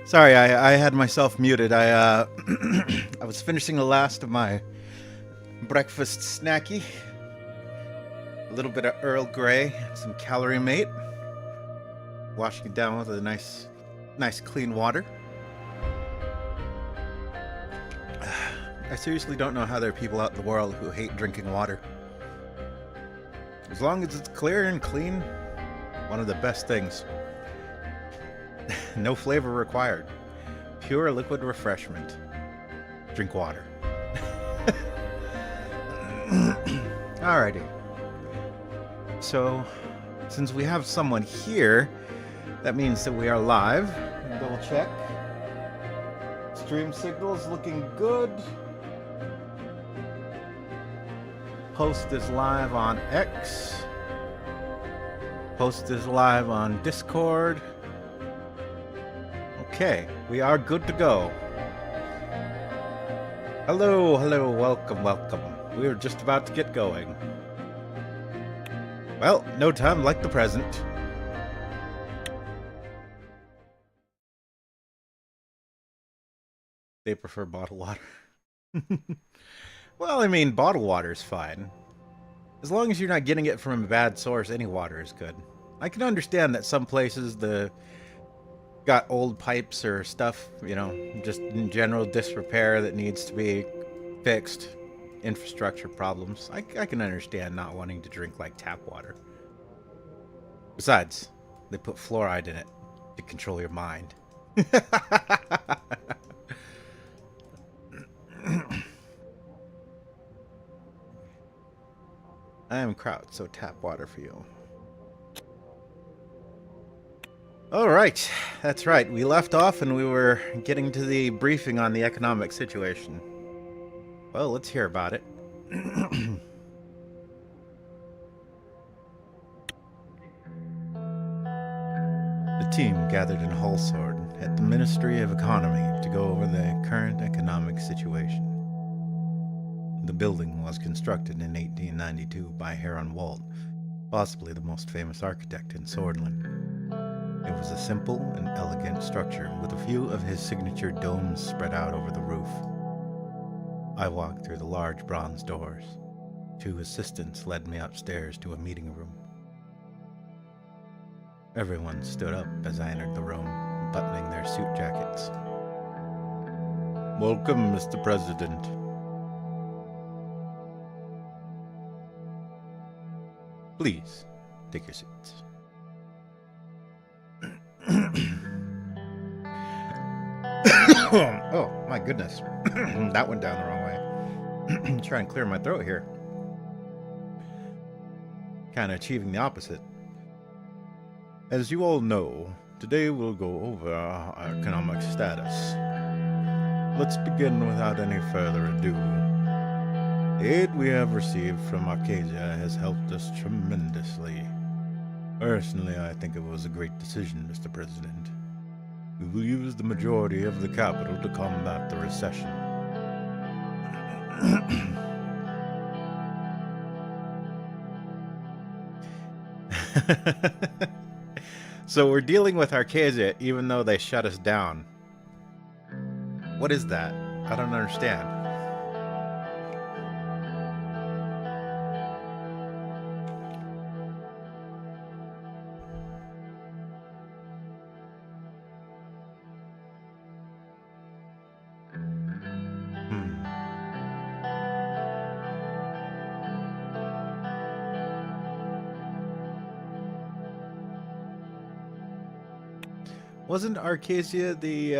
Sorry, I had myself muted. I was finishing the last of my breakfast snacky. A little bit of Earl Grey, some Calorie Mate. Washing it down with a nice clean water. I seriously don't know how there are people out in the world who hate drinking water. As long as it's clear and clean, one of the best things. No flavor required. Pure liquid refreshment. Drink water. Alrighty. So, since we have someone here, that means that we are live. Double check. Stream signal's looking good. Post is live on X. Post is live on Discord. Okay, we are good to go. Hello, welcome. We are just about to get going. Well, no time like the present. They prefer bottled water. Well, I mean, bottled water is fine. As long as you're not getting it from a bad source, any water is good. I can understand that some places got old pipes or stuff, you know, just in general disrepair that needs to be fixed. Infrastructure problems. I can understand not wanting to drink like tap water. Besides, they put fluoride in it to control your mind. I am Kraut, so tap water for you. Alright, that's right. We left off and we were getting to the briefing on the economic situation. Well, let's hear about it. The team gathered in Hullsword at the Ministry of Economy to go over the current economic situation. The building was constructed in 1892 by Heron Wald, possibly the most famous architect in Swordland. It was a simple and elegant structure with a few of his signature domes spread out over the roof. I walked through the large bronze doors. Two assistants led me upstairs to a meeting room. Everyone stood up as I entered the room, buttoning their suit jackets. Welcome, Mr. President. Please, take your seats. Oh, my goodness. That went down the wrong way. Try and clear my throat here. Kind of achieving the opposite. As you all know, today we'll go over our economic status. Let's begin without any further ado. The aid we have received from Arcadia has helped us tremendously. Personally, I think it was a great decision, Mr. President. We will use the majority of the capital to combat the recession. So we're dealing with Arcadia even though they shut us down. What is that? I don't understand. Wasn't Arcadia the,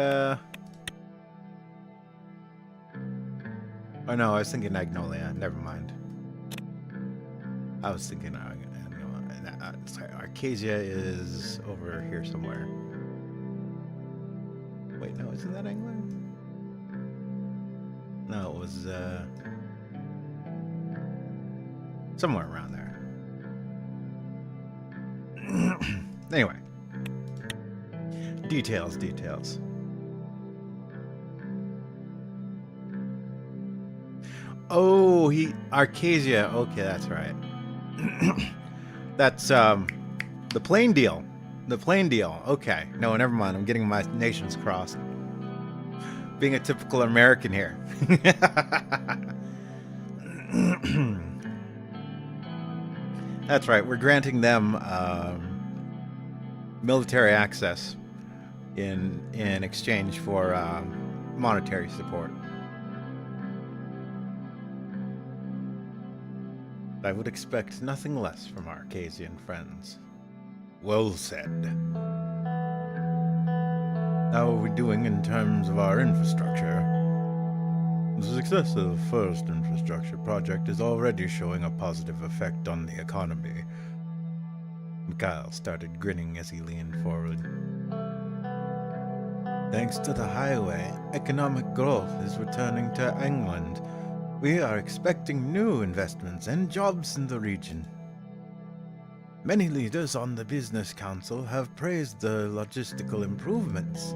Oh no, I was thinking Magnolia. Never mind. I was thinking, sorry, Arcadia is over here somewhere. Wait, no, isn't that England? No, it was, somewhere around there. Anyway. Details. Oh, Arcadia. Okay, that's right. That's the plane deal. The plane deal. Okay. No, never mind. I'm getting my nations crossed. Being a typical American here. That's right. We're granting them military access in exchange for monetary support. I would expect nothing less from our Casian friends. Well said. How are we doing in terms of our infrastructure? The success of the first infrastructure project is already showing a positive effect on the economy. Mikhail started grinning as he leaned forward. Thanks to the highway, economic growth is returning to England. We are expecting new investments and jobs in the region. Many leaders on the Business Council have praised the logistical improvements.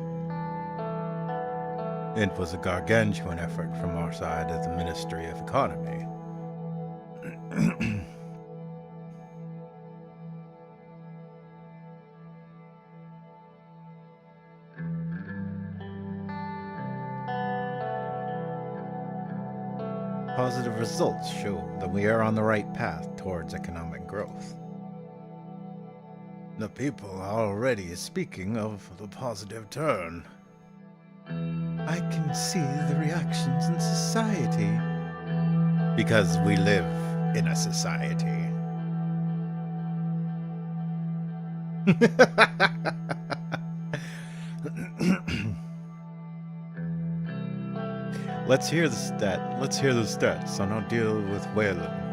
It was a gargantuan effort from our side of the Ministry of Economy. Positive results show that we are on the right path towards economic growth. The people are already speaking of the positive turn. I can see the reactions in society. Because we live in a society. Let's hear the stats on our deal with Whalen.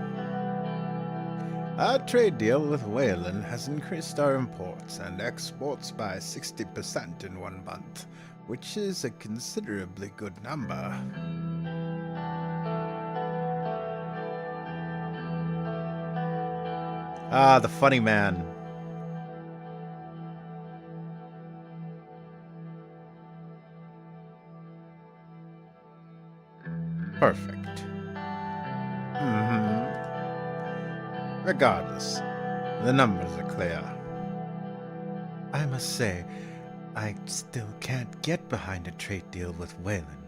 Our trade deal with Whalen has increased our imports and exports by 60% in 1 month, which is a considerably good number. Ah, the funny man. Perfect. Regardless, the numbers are clear. I must say, I still can't get behind a trade deal with Whalen,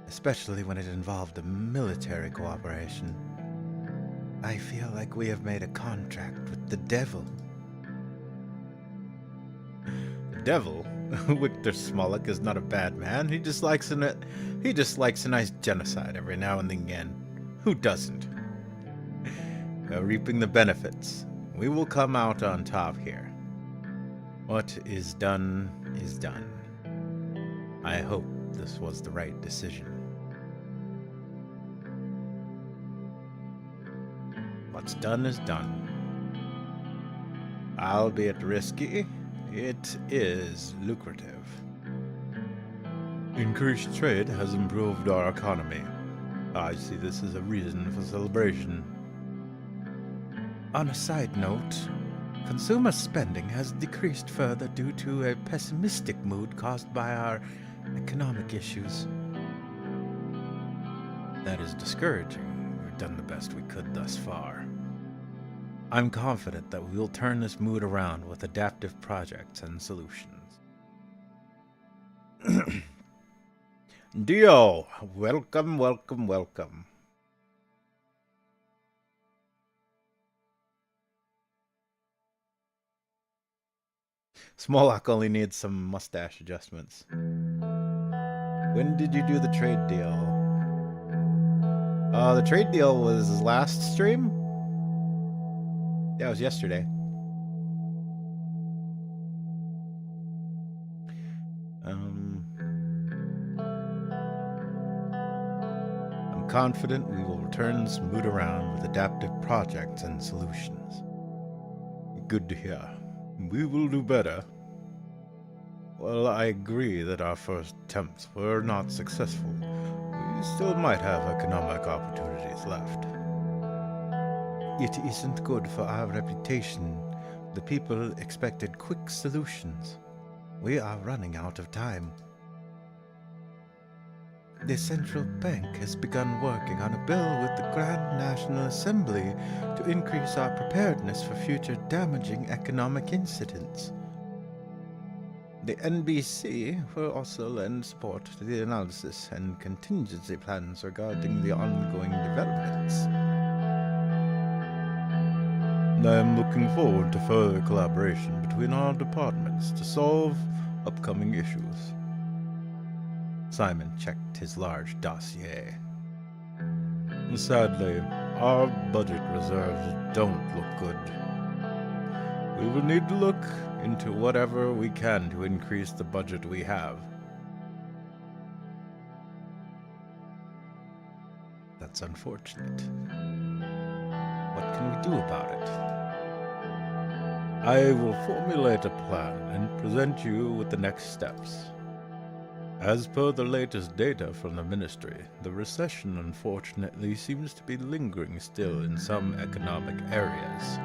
especially when it involved a military cooperation. I feel like we have made a contract with the devil. The devil? Victor Smolik is not a bad man. He just likes a nice genocide every now and again. Who doesn't? We are reaping the benefits. We will come out on top here. What is done is done. I hope this was the right decision. What's done is done. Albeit risky, it is lucrative. Increased trade has improved our economy. I see this as a reason for celebration. On a side note, consumer spending has decreased further due to a pessimistic mood caused by our economic issues. That is discouraging. We've done the best we could thus far. I'm confident that we will turn this mood around with adaptive projects and solutions. Dio, welcome, welcome, welcome. Smolak only needs some mustache adjustments. When did you do the trade deal? The trade deal was last stream? Yeah, it was yesterday. I'm confident we will return this mood around with adaptive projects and solutions. Good to hear. We will do better. Well, I agree that our first attempts were not successful. We still might have economic opportunities left. It isn't good for our reputation. The people expected quick solutions. We are running out of time. The central bank has begun working on a bill with the Grand National Assembly to increase our preparedness for future damaging economic incidents. The NBC will also lend support to the analysis and contingency plans regarding the ongoing developments. I am looking forward to further collaboration between our departments to solve upcoming issues. Simon checked his large dossier. Sadly, our budget reserves don't look good. We will need to look into whatever we can to increase the budget we have. That's unfortunate. What can we do about it? I will formulate a plan and present you with the next steps. As per the latest data from the Ministry, the recession unfortunately seems to be lingering still in some economic areas.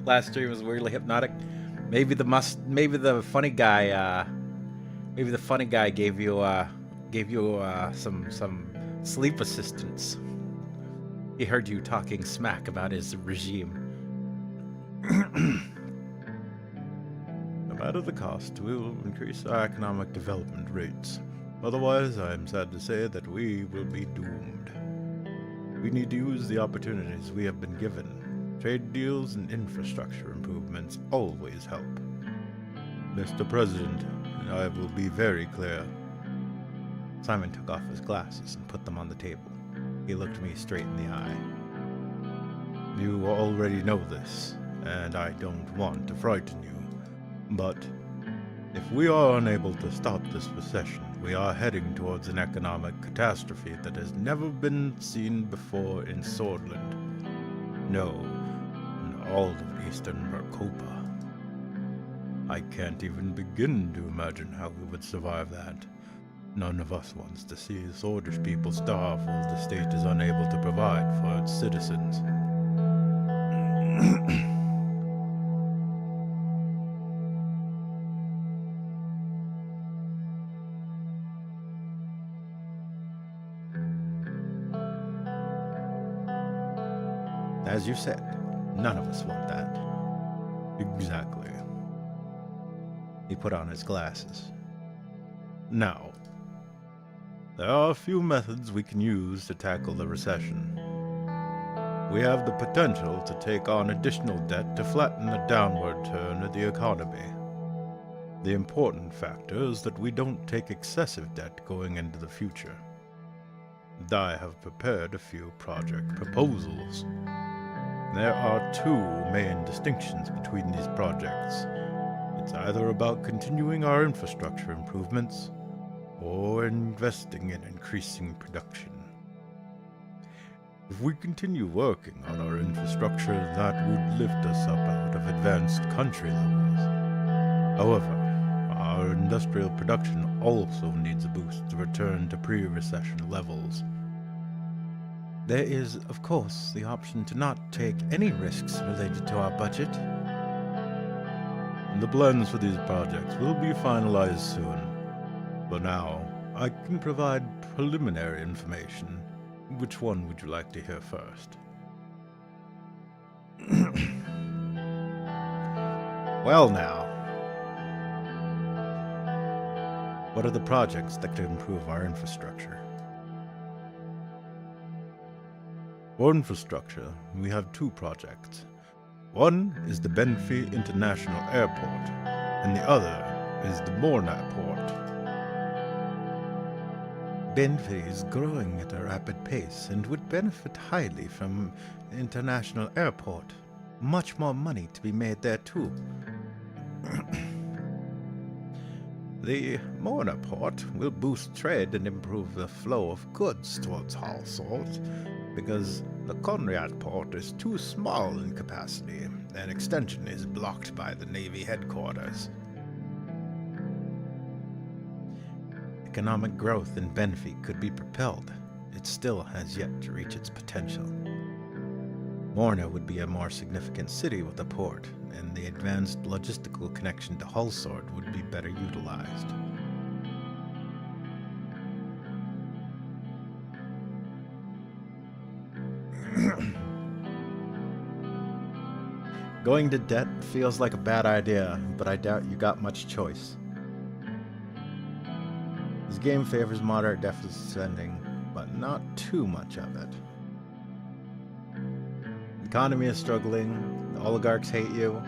Last stream was weirdly hypnotic. Maybe the funny guy gave you some sleep assistance. He heard you talking smack about his regime. No matter the cost, we will increase our economic development rates. Otherwise, I am sad to say that we will be doomed. We need to use the opportunities we have been given. Trade deals and infrastructure improvements always help. Mr. President, I will be very clear. Simon took off his glasses and put them on the table. He looked me straight in the eye. You already know this, and I don't want to frighten you, but if we are unable to stop this recession, we are heading towards an economic catastrophe that has never been seen before in Swordland. No, in all of Eastern Mercopa. I can't even begin to imagine how we would survive that. None of us wants to see Swordfish people starve while the state is unable to provide for its citizens. As you said, none of us want that. Exactly. He put on his glasses. Now, there are a few methods we can use to tackle the recession. We have the potential to take on additional debt to flatten the downward turn of the economy. The important factor is that we don't take excessive debt going into the future. I have prepared a few project proposals. There are two main distinctions between these projects. It's either about continuing our infrastructure improvements or investing in increasing production. If we continue working on our infrastructure, that would lift us up out of advanced country levels. However, our industrial production also needs a boost to return to pre-recession levels. There is, of course, the option to not take any risks related to our budget. The plans for these projects will be finalized soon. For now, I can provide preliminary information. Which one would you like to hear first? Well now, what are the projects that could improve our infrastructure? For infrastructure, we have two projects. One is the Benfi International Airport, and the other is the Morna Port. Benfi is growing at a rapid pace and would benefit highly from the international airport. Much more money to be made there too. The Morna Port will boost trade and improve the flow of goods towards Hull Salt, because the Conrad port is too small in capacity, and extension is blocked by the Navy headquarters. Economic growth in Benfi could be propelled. It still has yet to reach its potential. Morna would be a more significant city with a port, and the advanced logistical connection to Hullsword would be better utilized. Going to debt feels like a bad idea, but I doubt you got much choice. This game favors moderate deficit spending, but not too much of it. The economy is struggling, the oligarchs hate you,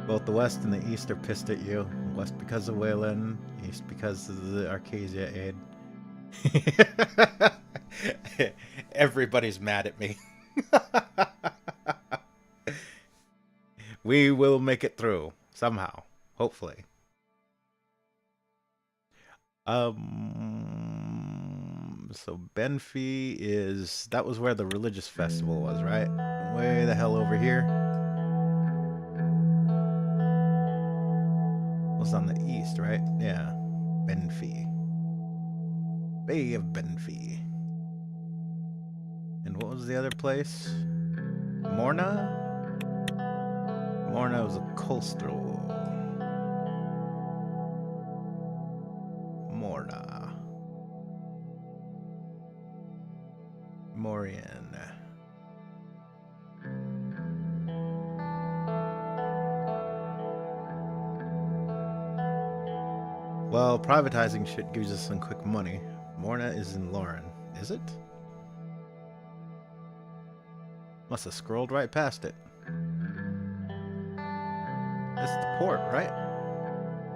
both the West and the East are pissed at you. West because of Wayland, East because of the Arcasia aid. Everybody's mad at me. We will make it through somehow, hopefully. So Benfey that was where the religious festival was, right? Way the hell over here. It was on the east, right? Yeah. Benfey. Bay of Benfey. And what was the other place? Morna? Morna was a coastal. Morna. Morian. Well, privatizing shit gives us some quick money. Morna is in Lauren. Is it? Must have scrolled right past it. It's the port, right?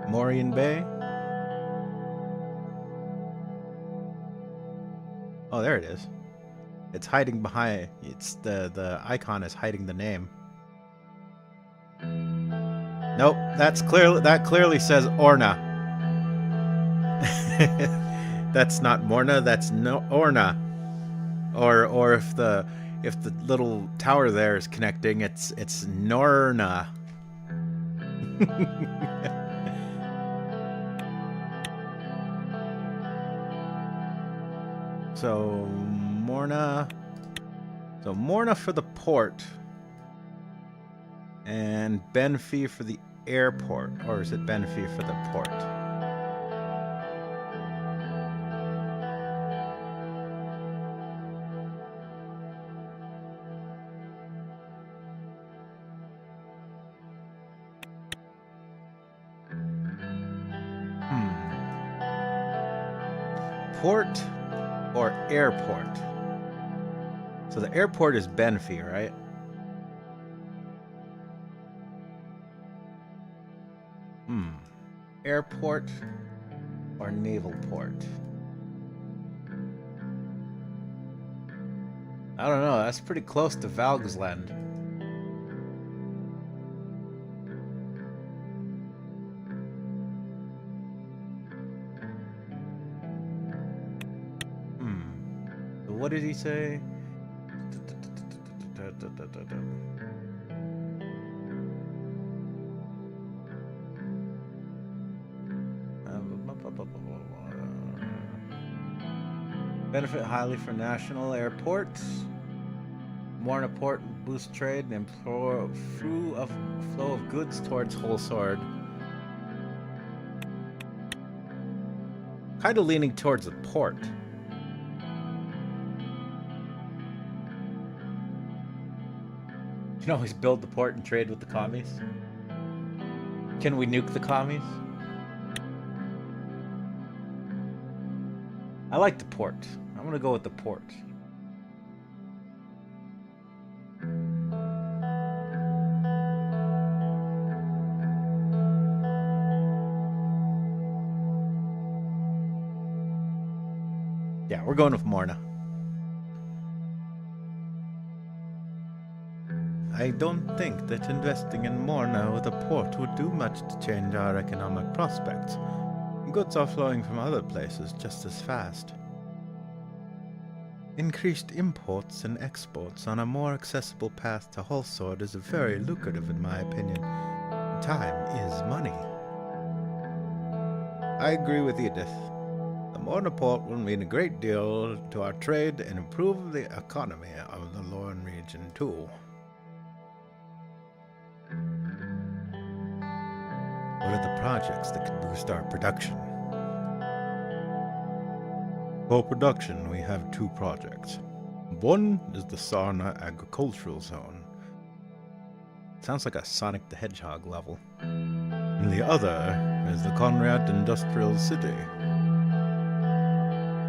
Morian Bay? Oh, there it is. It's hiding behind. It's the icon is hiding the name. Nope, that clearly says Orna. That's not Morna, that's Orna. Or if the little tower there is connecting, it's Norna. So Morna for the port, and Benfey for the airport, or is it Benfey for the port? Port or airport? So the airport is Benfey, right? Airport or naval port? I don't know. That's pretty close to Valgsland. What did he say? Benefit highly for national airports. Morna port boost trade and flow of goods towards Wholesword. Kind of leaning towards the port. You can always build the port and trade with the commies. Can we nuke the commies? I like the port. I'm gonna go with the port. Yeah, we're going with Morna. I don't think that investing in Morna with a port would do much to change our economic prospects. Goods are flowing from other places just as fast. Increased imports and exports on a more accessible path to Wholesword is very lucrative in my opinion. Time is money. I agree with Edith. The Morna port will mean a great deal to our trade and improve the economy of the Lauren region too. What are the projects that could boost our production? For production, we have two projects. One is the Sarna Agricultural Zone. sounds like a Sonic the Hedgehog level. And the other is the Conrad Industrial City.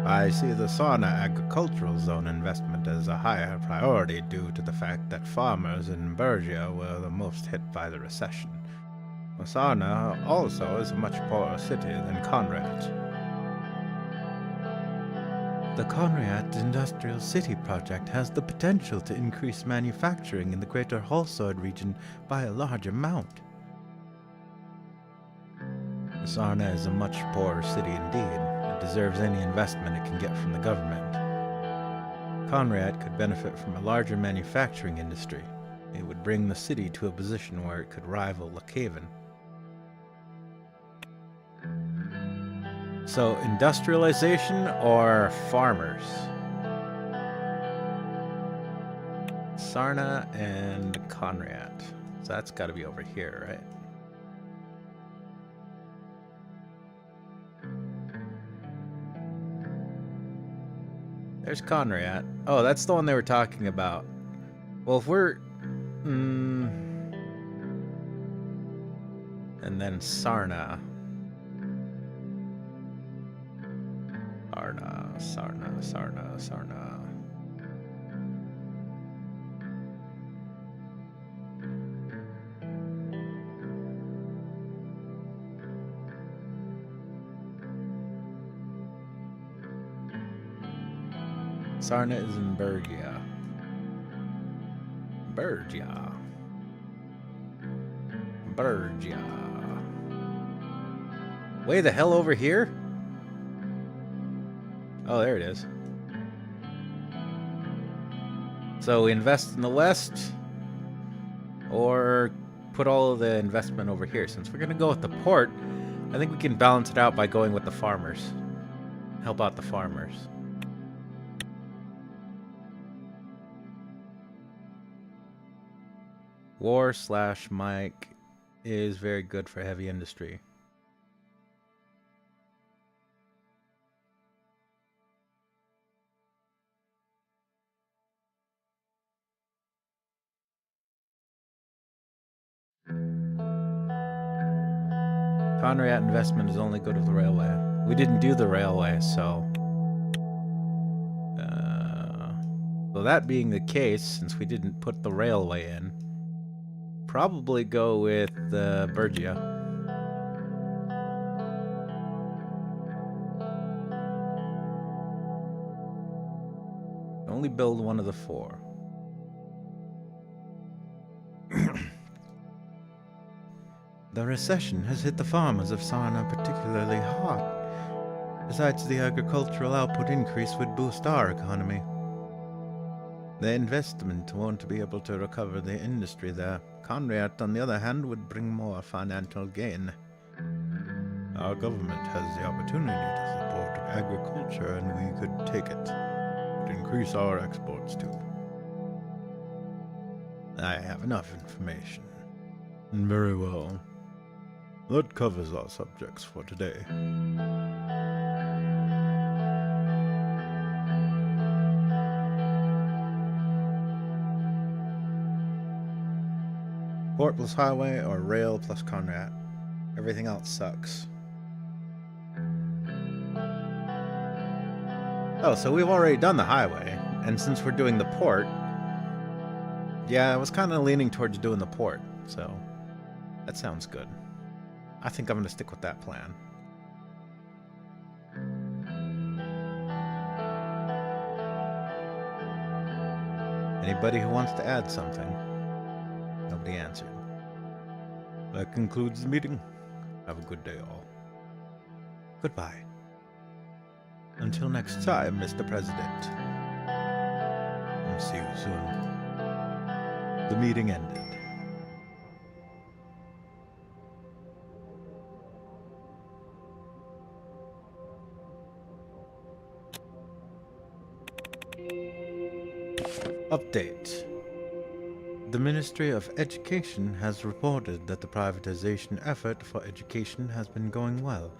I see the Sarna agricultural zone investment as a higher priority due to the fact that farmers in Bergia were the most hit by the recession. Sarna also is a much poorer city than Conrad. The Conrad Industrial City project has the potential to increase manufacturing in the greater Holsord region by a large amount. Sarna is a much poorer city indeed. It deserves any investment it can get from the government. Conrad could benefit from a larger manufacturing industry. It would bring the city to a position where it could rival Havin. So, industrialization or farmers? Sarna and Conrad. So that's got to be over here, right? There's Conrad. Oh, that's the one they were talking about. Well, if we're... and then Sarna. Sarna. Sarna is in Bergia. Way the hell over here? Oh, there it is. So we invest in the west, or put all of the investment over here. Since we're going to go with the port, I think we can balance it out by going with the farmers. Help out the farmers. War/Mike is very good for heavy industry. Conrad investment is only good with the railway. We didn't do the railway, so... so that being the case, since we didn't put the railway in, probably go with Bergia. Only build one of the four. The recession has hit the farmers of Sarna particularly hard. Besides, the agricultural output increase would boost our economy. The investment won't be able to recover the industry there. Conrad, on the other hand, would bring more financial gain. Our government has the opportunity to support agriculture, and we could take it. To increase our exports too. I have enough information. Very well. That covers our subjects for today. Port plus highway or rail plus Conrad. Everything else sucks. Oh, so we've already done the highway, and since we're doing the port, yeah, I was kind of leaning towards doing the port, so that sounds good. I think I'm going to stick with that plan. Anybody who wants to add something? Nobody answered. That concludes the meeting. Have a good day, all. Goodbye. Until next time, Mr. President. And see you soon. The meeting ended. Update. The Ministry of Education has reported that the privatization effort for education has been going well,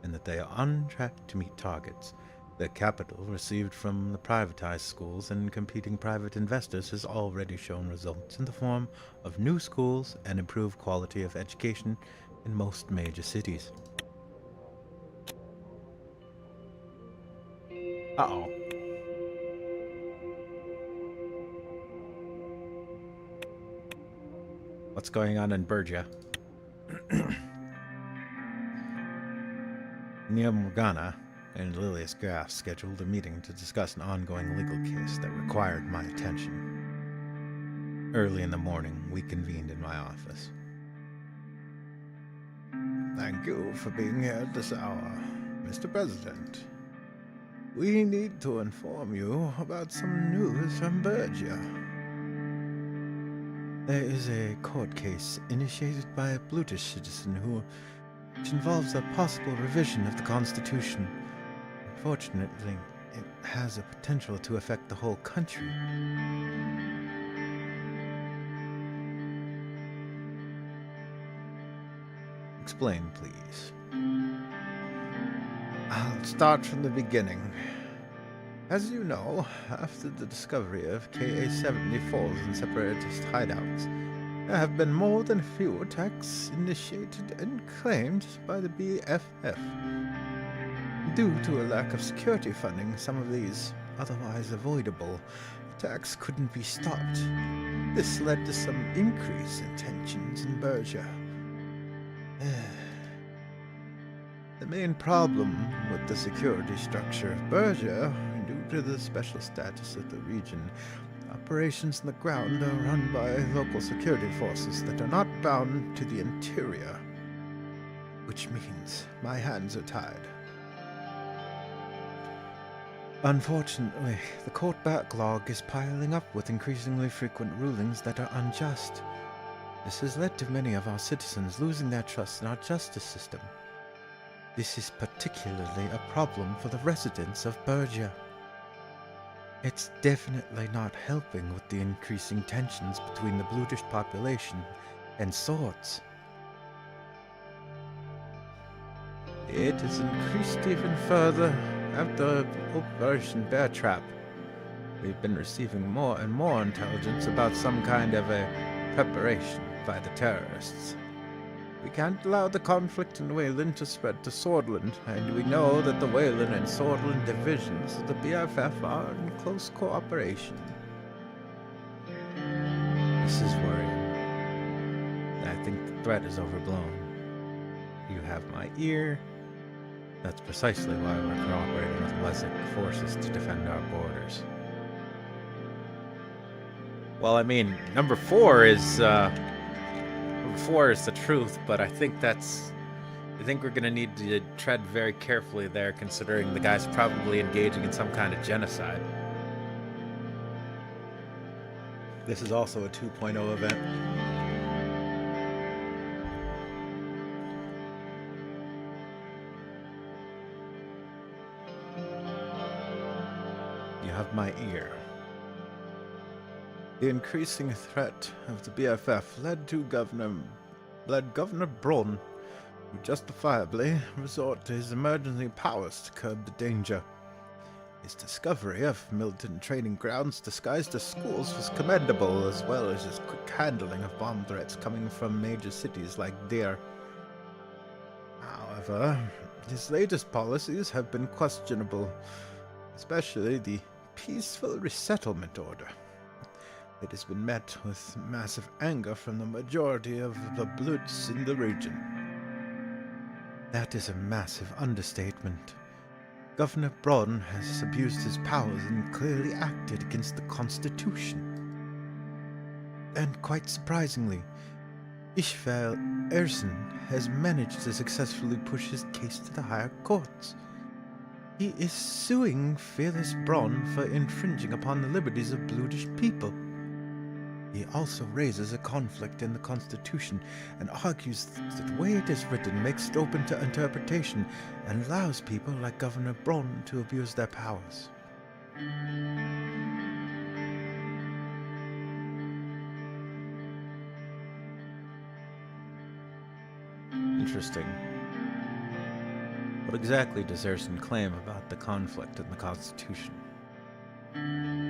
and that they are on track to meet targets. The capital received from the privatized schools and competing private investors has already shown results in the form of new schools and improved quality of education in most major cities. Uh-oh. What's going on in Bergia? Nia Morgana and Lilius Graff scheduled a meeting to discuss an ongoing legal case that required my attention. Early in the morning, we convened in my office. Thank you for being here at this hour, Mr. President. We need to inform you about some news from Bergia. There is a court case initiated by a Blutish citizen which involves a possible revision of the Constitution. Unfortunately, it has a potential to affect the whole country. Explain, please. I'll start from the beginning. As you know, after the discovery of KA-74s in separatist hideouts, there have been more than a few attacks initiated and claimed by the BFF. Due to a lack of security funding, some of these otherwise avoidable attacks couldn't be stopped. This led to some increase in tensions in Bergia. The main problem with the security structure of Bergia, due to the special status of the region, operations on the ground are run by local security forces that are not bound to the interior, which means my hands are tied. Unfortunately, the court backlog is piling up with increasingly frequent rulings that are unjust. This has led to many of our citizens losing their trust in our justice system. This is particularly a problem for the residents of Bergia. It's definitely not helping with the increasing tensions between the Blutish population and swords. It has increased even further after Operation Bear Trap. We've been receiving more and more intelligence about some kind of a preparation by the terrorists. We can't allow the conflict in Wayland to spread to Swordland, and we know that the Wayland and Swordland divisions of the BFF are in close cooperation. This is worrying. I think the threat is overblown. You have my ear. That's precisely why we're cooperating with Lesnick forces to defend our borders. Well, I mean, number 4 is the truth, but I think we're gonna need to tread very carefully there, considering the guy's probably engaging in some kind of genocide. This is also a 2.0 event. You have my ear. The increasing threat of the BFF led Governor Braun to justifiably resort to his emergency powers to curb the danger. His discovery of militant training grounds disguised as schools was commendable, as well as his quick handling of bomb threats coming from major cities like Deer. However, his latest policies have been questionable, especially the peaceful resettlement order. It has been met with massive anger from the majority of the Bloods in the region. That is a massive understatement. Governor Braun has abused his powers and clearly acted against the Constitution. And quite surprisingly, Ishvael Erson has managed to successfully push his case to the higher courts. He is suing Fearless Braun for infringing upon the liberties of Blutish people. He also raises a conflict in the Constitution and argues that the way it is written makes it open to interpretation and allows people like Governor Braun to abuse their powers. Interesting. What exactly does Erson claim about the conflict in the Constitution?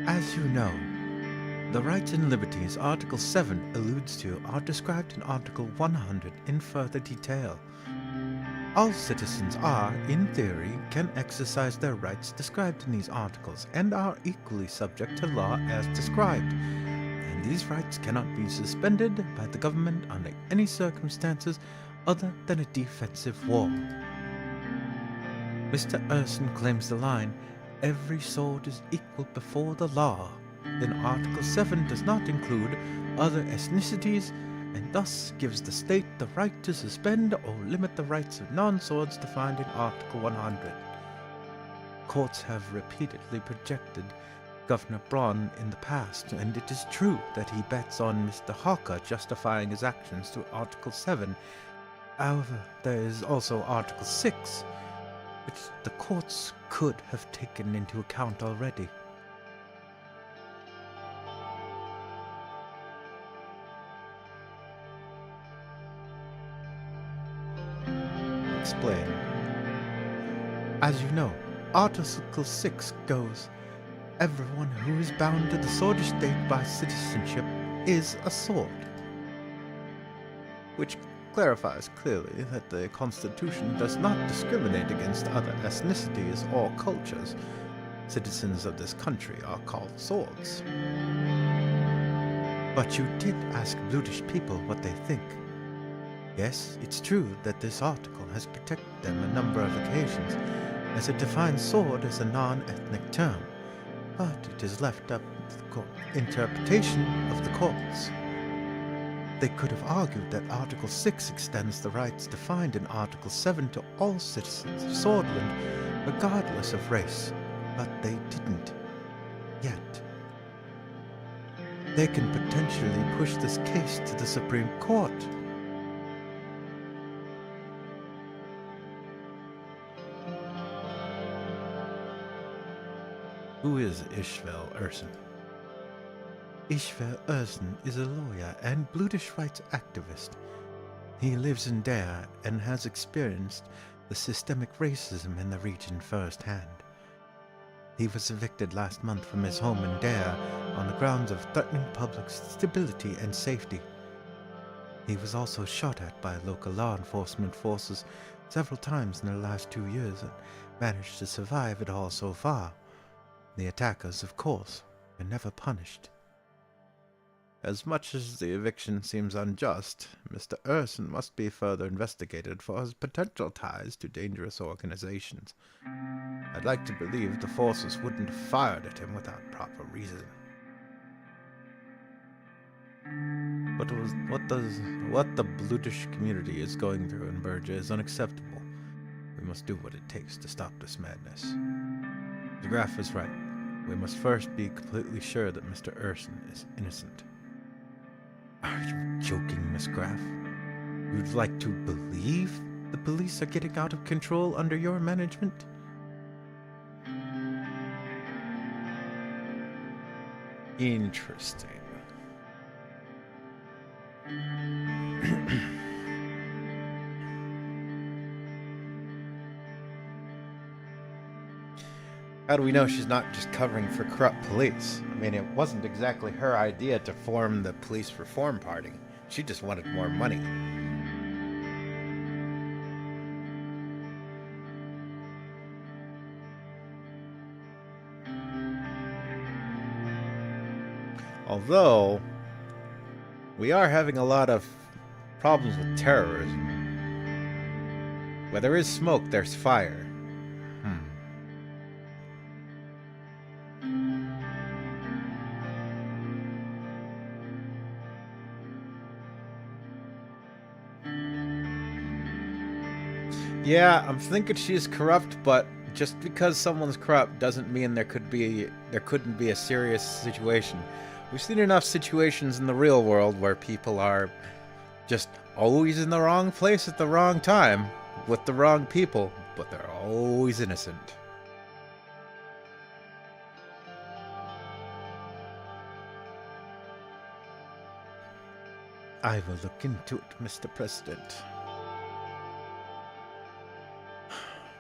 As you know, the rights and liberties Article 7 alludes to are described in Article 100 in further detail. All citizens are, in theory, can exercise their rights described in these articles and are equally subject to law as described, and these rights cannot be suspended by the government under any circumstances other than a defensive war. Mr. Erson claims the line, "Every sword is equal before the law," in Article 7 does not include other ethnicities, and thus gives the state the right to suspend or limit the rights of non-swords defined in Article 100. Courts have repeatedly projected Governor Braun in the past, and it is true that he bets on Mr. Hawker justifying his actions through Article 7. However, there is also Article 6, which the courts could have taken into account already. Explain. As you know, Article 6 goes, "Everyone who is bound to the Swordish state by citizenship is a sword," which clarifies clearly that the Constitution does not discriminate against other ethnicities or cultures. Citizens of this country are called swords. But you did ask Brutish people what they think. Yes, it's true that this article has protected them a number of occasions, as it defines sword as a non-ethnic term, but it is left up to the interpretation of the courts. They could have argued that Article 6 extends the rights defined in Article 7 to all citizens of Swordland, regardless of race, but they didn't. Yet. They can potentially push this case to the Supreme Court. Who is Ishvel Erson? Ishvel Erson is a lawyer and Brutish rights activist. He lives in Dare and has experienced the systemic racism in the region firsthand. He was evicted last month from his home in Dare on the grounds of threatening public stability and safety. He was also shot at by local law enforcement forces several times in the last 2 years and managed to survive it all so far. The attackers, of course, were never punished. As much as the eviction seems unjust, Mr. Erson must be further investigated for his potential ties to dangerous organizations. I'd like to believe the forces wouldn't have fired at him without proper reason. What the Brutish community is going through in Bergia is unacceptable. We must do what it takes to stop this madness. The Graf is right. We must first be completely sure that Mr. Erson is innocent. Are you joking, Miss Graf? You'd like to believe the police are getting out of control under your management? Interesting. How do we know she's not just covering for corrupt police? I mean, it wasn't exactly her idea to form the police reform party. She just wanted more money. Although, we are having a lot of problems with terrorism. Where there is smoke, there's fire. Yeah, I'm thinking she's corrupt, but just because someone's corrupt doesn't mean there couldn't be a serious situation. We've seen enough situations in the real world where people are just always in the wrong place at the wrong time with the wrong people, but they're always innocent. I will look into it, Mr. President.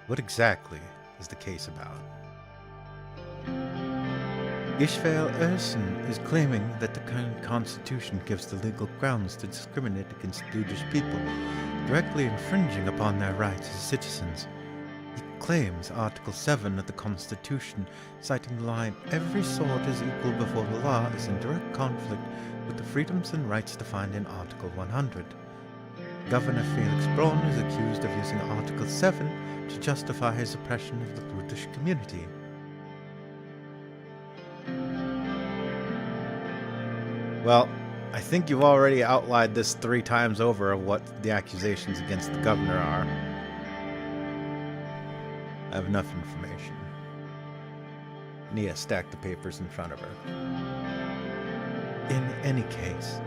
What exactly is the case about? Ishvael Erson is claiming that the current constitution gives the legal grounds to discriminate against Bludish people, directly infringing upon their rights as citizens. He claims Article 7 of the Constitution, citing the line, "Every sword is equal before the law," is in direct conflict with the freedoms and rights defined in Article 100. Governor Felix Braun is accused of using Article 7 to justify his oppression of the Bludish community. Well, I think you've already outlined this 3 times over of what the accusations against the governor are. I have enough information. Nia stacked the papers in front of her. In any case,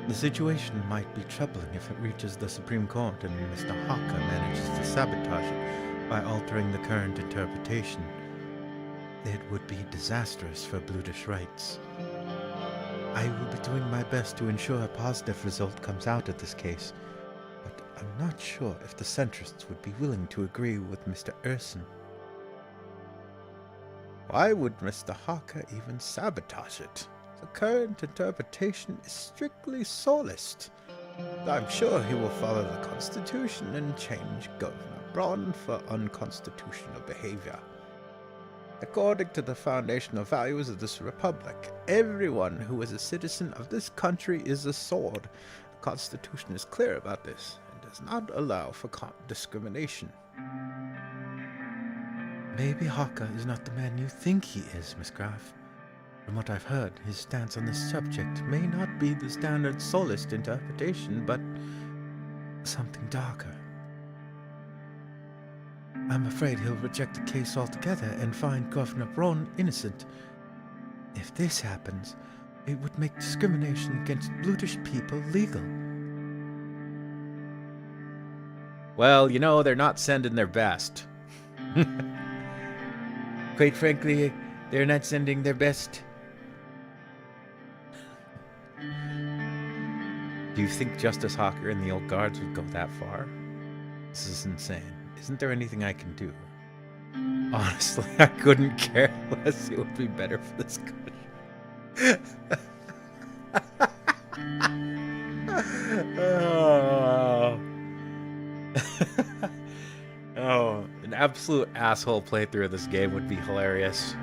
the situation might be troubling if it reaches the Supreme Court and Mr. Hawker manages to sabotage it by altering the current interpretation. It would be disastrous for Bludish rights. I will be doing my best to ensure a positive result comes out of this case, but I'm not sure if the centrists would be willing to agree with Mr. Erson. Why would Mr. Hawker even sabotage it? The current interpretation is strictly solist. I'm sure he will follow the Constitution and change Governor Braun for unconstitutional behavior. According to the foundational values of this republic, everyone who is a citizen of this country is a sword. The Constitution is clear about this and does not allow for discrimination. Maybe Hawker is not the man you think he is, Miss Graff. From what I've heard, his stance on this subject may not be the standard solist interpretation, but something darker. I'm afraid he'll reject the case altogether and find Governor Braun innocent. If this happens, it would make discrimination against Bludish people legal. Well, you know, they're not sending their best. Quite frankly, they're not sending their best. Do you think Justice Hawker and the old guards would go that far? This is insane. Isn't there anything I can do? Honestly, I couldn't care less. It would be better for this country. Oh, an absolute asshole playthrough of this game would be hilarious.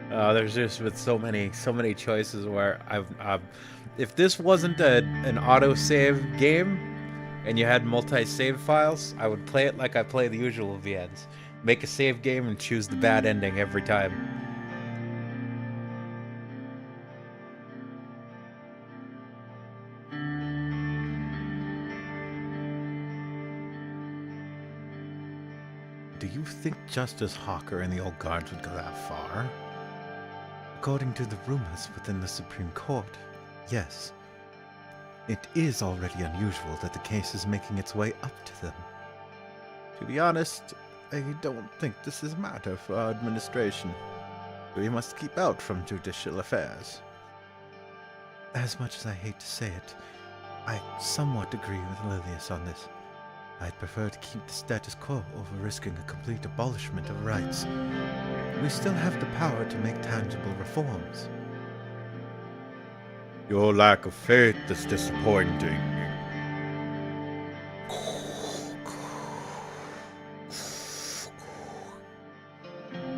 There's just been so many choices where if this wasn't an autosave game and you had multi-save files, I would play it like I play the usual VNs. Make a save game and choose the bad ending every time. Do you think Justice Hawker and the old guards would go that far? According to the rumors within the Supreme Court, yes. It is already unusual that the case is making its way up to them. To be honest, I don't think this is a matter for our administration. We must keep out from judicial affairs. As much as I hate to say it, I somewhat agree with Lilius on this. I'd prefer to keep the status quo over risking a complete abolishment of rights. We still have the power to make tangible reforms. Your lack of faith is disappointing.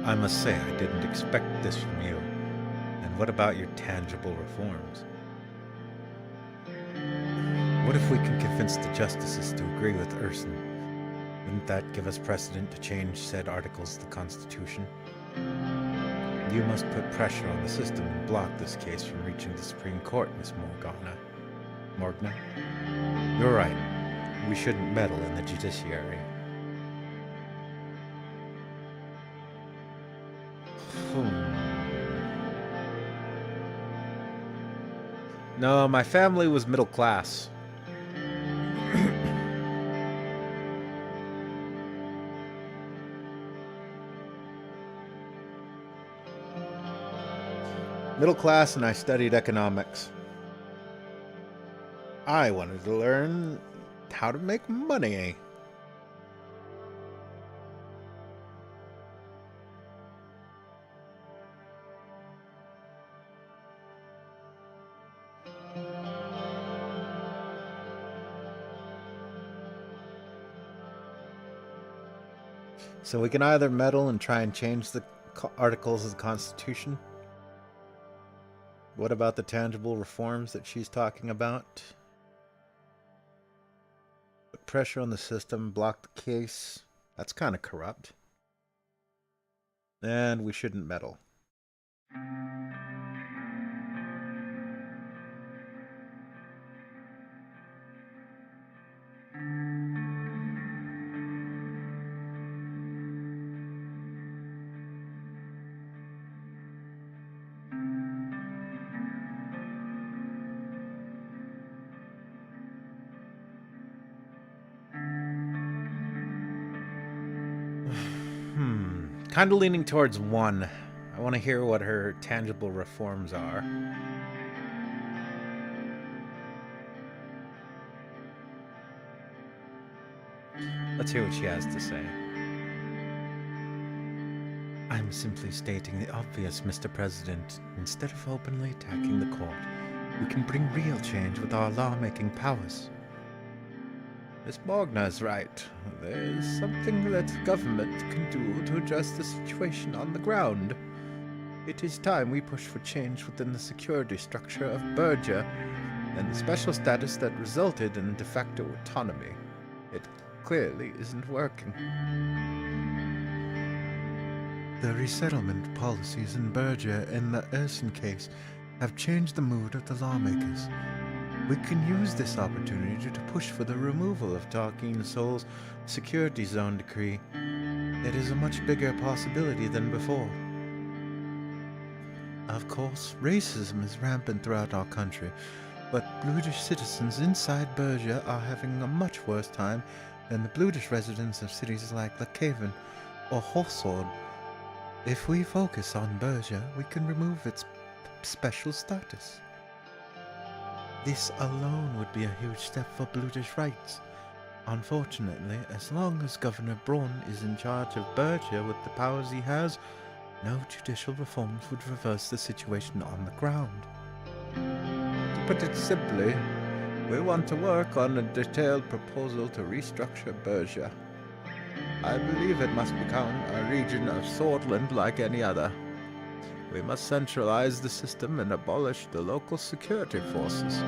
I must say I didn't expect this from you. And what about your tangible reforms? What if we can convince the justices to agree with Erson? Wouldn't that give us precedent to change said articles of the Constitution? You must put pressure on the system and block this case from reaching the Supreme Court, Miss Morgana. You're right. We shouldn't meddle in the judiciary. No, my family was middle class. Middle class, and I studied economics. I wanted to learn how to make money. So we can either meddle and try and change the articles of the Constitution. What about the tangible reforms that she's talking about? Put pressure on the system, block the case. That's kind of corrupt. And we shouldn't meddle. Kind of leaning towards 1. I want to hear what her tangible reforms are. Let's hear what she has to say. I'm simply stating the obvious, Mr. President. Instead of openly attacking the court, we can bring real change with our lawmaking powers. Miss Bogner's right. There is something that government can do to address the situation on the ground. It is time we push for change within the security structure of Bergia and the special status that resulted in de facto autonomy. It clearly isn't working. The resettlement policies in Bergia and the Ersin case have changed the mood of the lawmakers. We can use this opportunity to push for the removal of Darkeen Soul's security zone decree. It is a much bigger possibility than before. Of course, racism is rampant throughout our country, but Bludish citizens inside Bergia are having a much worse time than the Bludish residents of cities like Lakeven or Horsord. If we focus on Bergia, we can remove its special status. This alone would be a huge step for Bludish rights. Unfortunately, as long as Governor Braun is in charge of Bergia with the powers he has, no judicial reforms would reverse the situation on the ground. To put it simply, we want to work on a detailed proposal to restructure Bergia. I believe it must become a region of Swordland like any other. We must centralize the system and abolish the local security forces.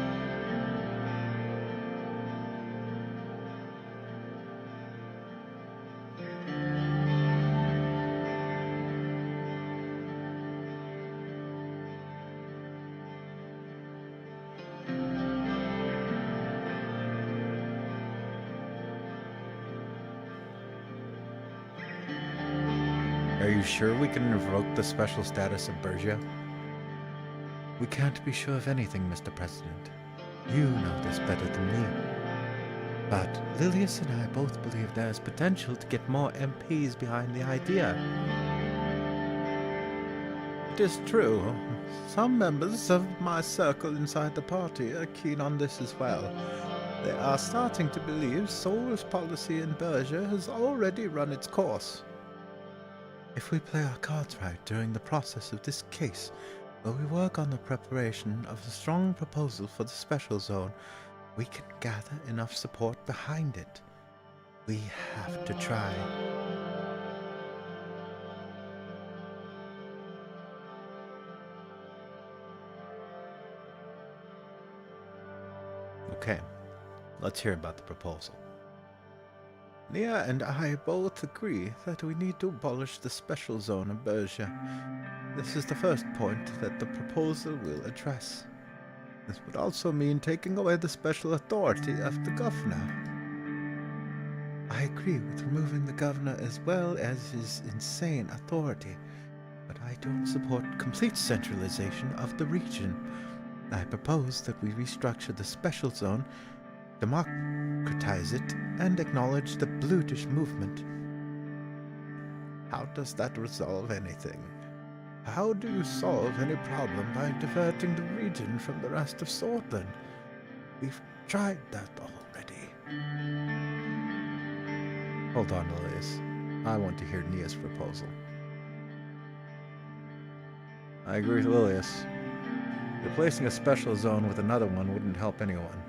Are you sure we can revoke the special status of Bergia? We can't be sure of anything, Mr. President. You know this better than me. But Lilius and I both believe there is potential to get more MPs behind the idea. It is true. Some members of my circle inside the party are keen on this as well. They are starting to believe Soul's policy in Bergia has already run its course. If we play our cards right during the process of this case, while we work on the preparation of a strong proposal for the special zone, we can gather enough support behind it. We have to try. Okay, let's hear about the proposal. Nia and I both agree that we need to abolish the special zone of Bergia. This is the first point that the proposal will address. This would also mean taking away the special authority of the governor. I agree with removing the governor as well as his insane authority, but I don't support complete centralization of the region. I propose that we restructure the special zone, democratize it, and acknowledge the Bludish movement. How does that resolve anything? How do you solve any problem by diverting the region from the rest of Swordland? We've tried that already. Hold on, Elias. I want to hear Nia's proposal. I agree with Lilius. Replacing a special zone with another one wouldn't help anyone.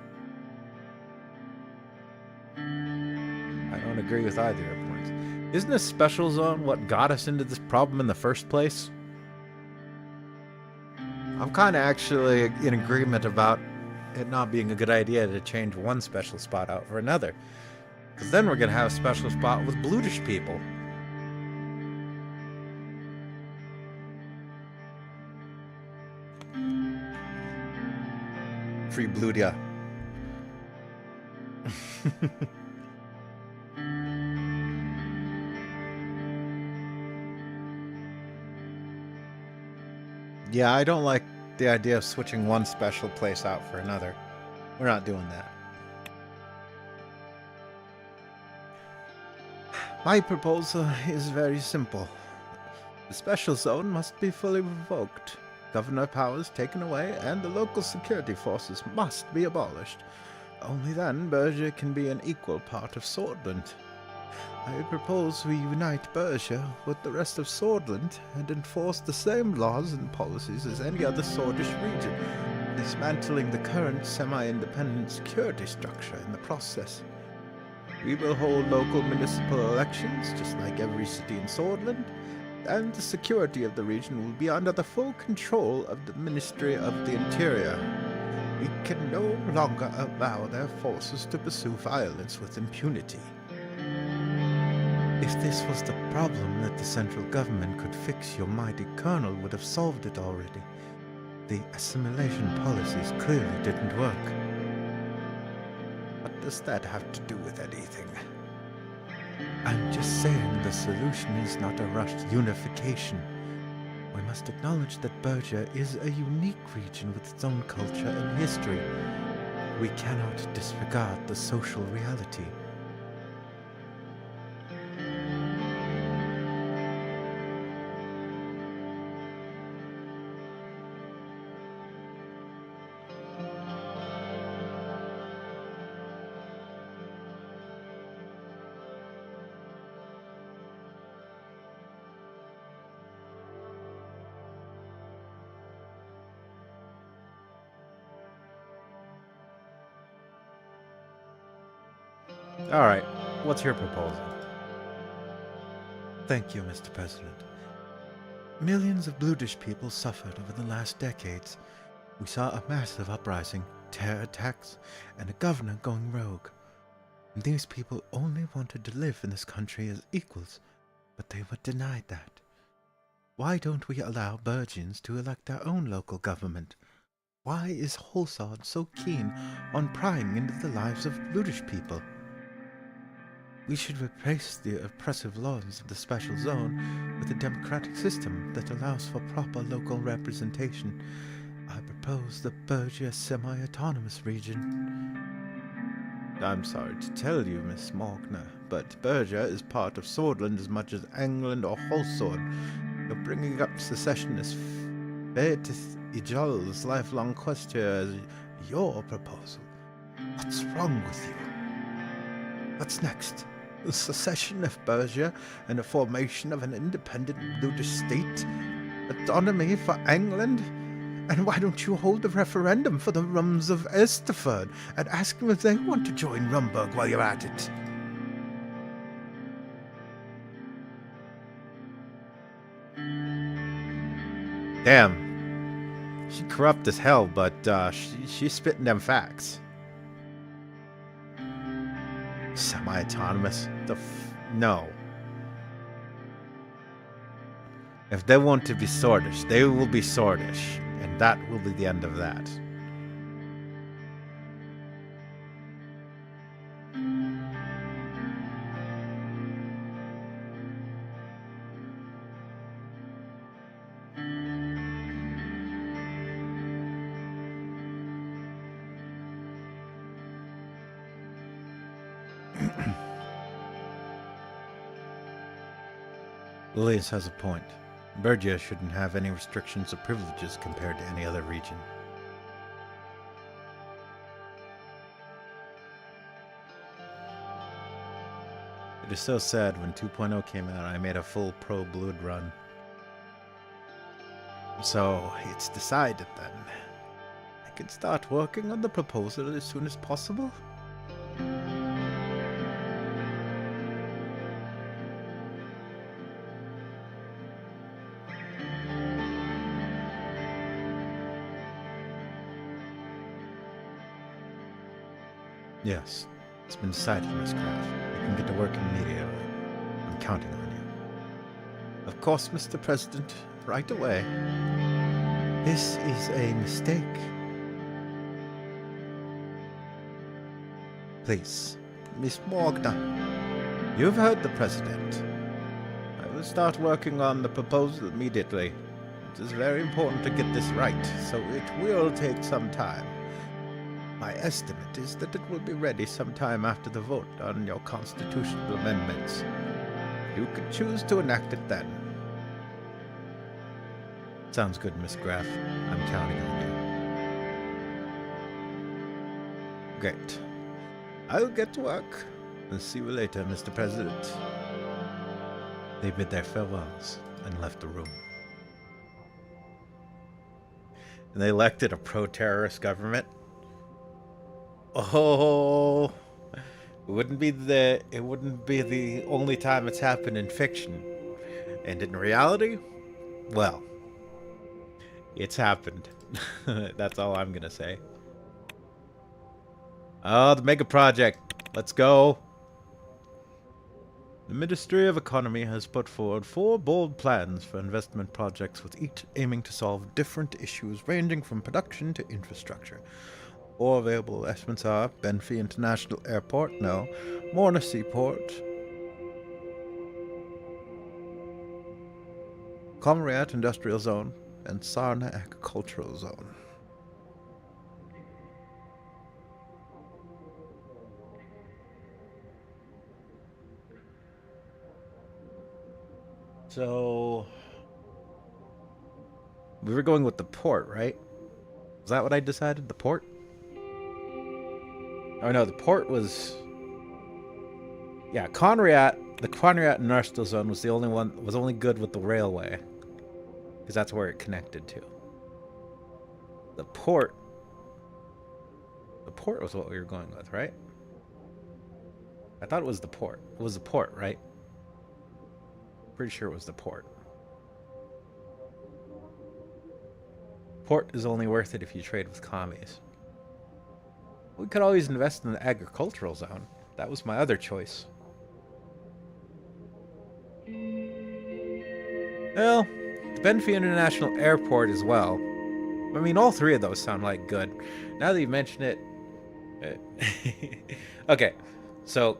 I don't agree with either of your points. Isn't this special zone what got us into this problem in the first place? I'm kind of actually in agreement about it not being a good idea to change one special spot out for another. Because then we're going to have a special spot with Blutish people. Free Blutia. Yeah, I don't like the idea of switching one special place out for another. We're not doing that. My proposal is very simple. The special zone must be fully revoked, governor powers taken away, and the local security forces must be abolished. Only then Bergia can be an equal part of Swordland. I propose we unite Bergia with the rest of Swordland and enforce the same laws and policies as any other Swordish region, dismantling the current semi-independent security structure in the process. We will hold local municipal elections, just like every city in Swordland, and the security of the region will be under the full control of the Ministry of the Interior. We can no longer allow their forces to pursue violence with impunity. If this was the problem that the central government could fix, your mighty colonel would have solved it already. The assimilation policies clearly didn't work. What does that have to do with anything? I'm just saying the solution is not a rushed unification. We must acknowledge that Bergia is a unique region with its own culture and history. We cannot disregard the social reality. All right, what's your proposal? Thank you, Mr. President. Millions of Blutish people suffered over the last decades. We saw a massive uprising, terror attacks, and a governor going rogue. These people only wanted to live in this country as equals, but they were denied that. Why don't we allow Bergians to elect their own local government? Why is Holsard so keen on prying into the lives of Blutish people? We should replace the oppressive laws of the special zone with a democratic system that allows for proper local representation. I propose the Bergia semi-autonomous region. I'm sorry to tell you, Miss Morgner, but Bergia is part of Swordland as much as England or Holsord. You're bringing up secessionist Beatis Ijal's lifelong question as your proposal. What's wrong with you? What's next? The secession of Bergia and the formation of an independent Blutish state? Autonomy for England? And why don't you hold a referendum for the Rums of Esterford and ask them if they want to join Rumburg while you're at it? Damn. She corrupt as hell, but she's spitting them facts. Semi-autonomous? No. If they want to be Swordish, they will be Swordish, and that will be the end of that. Lilius has a point. Bergia shouldn't have any restrictions or privileges compared to any other region. It is so sad when 2.0 came out I made a full pro-Blood run. So it's decided then. I can start working on the proposal as soon as possible. Yes, it's been decided, Miss Graff. You can get to work immediately. I'm counting on you. Of course, Mr. President, right away. This is a mistake. Please, Miss Morgana, you've heard the President. I will start working on the proposal immediately. It is very important to get this right, so it will take some time. My estimate is that it will be ready sometime after the vote on your constitutional amendments. You can choose to enact it then. Sounds good, Miss Graff. I'm counting on you. Great. I'll get to work. I'll see you later, Mr. President. They bid their farewells and left the room. And they elected a pro-terrorist government. Oh, it wouldn't be the only time it's happened in fiction. And in reality, well, it's happened. That's all I'm gonna say. Oh, the mega project. Let's go. The Ministry of Economy has put forward 4 bold plans for investment projects, with each aiming to solve different issues ranging from production to infrastructure. 4 available estimates are Benfey International Airport, no. Morna Seaport, Comriat Industrial Zone, and Sarna Agricultural Zone. So, we were going with the port, right? Is that what I decided? The port? Oh no, the port was... Yeah, Conriat, the Conriat Industrial Zone was the only one, was only good with the railway. Because that's where it connected to. The port was what we were going with, right? I thought it was the port. It was the port, right? Pretty sure it was the port. Port is only worth it if you trade with commies. We could always invest in the agricultural zone. That was my other choice. Well, the Benfey International Airport as well. I mean, all 3 of those sound like good. Now that you mention it... Okay, so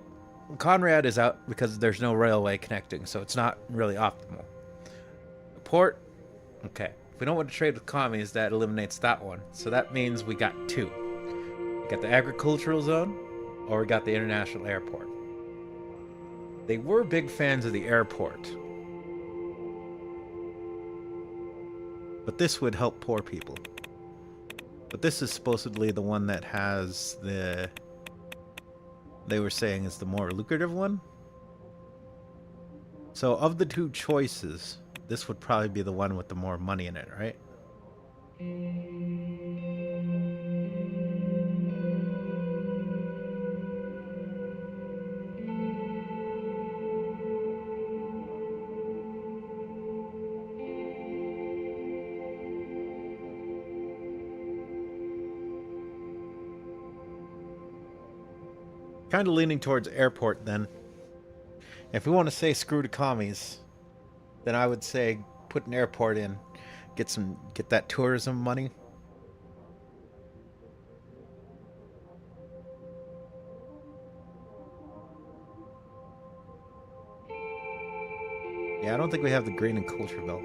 Conrad is out because there's no railway connecting, so it's not really optimal. The port, okay. If we don't want to trade with commies, that eliminates that one. So that means we got 2. We got the agricultural zone, or we got the international airport. They were big fans of the airport. But this would help poor people. But this is supposedly the one that has the... They were saying is the more lucrative one. So of the 2 choices, this would probably be the one with the more money in it, right? Kind of leaning towards airport then. If we want to say screw to commies, then I would say put an airport in, get that tourism money. Yeah, I don't think we have the green and culture belt.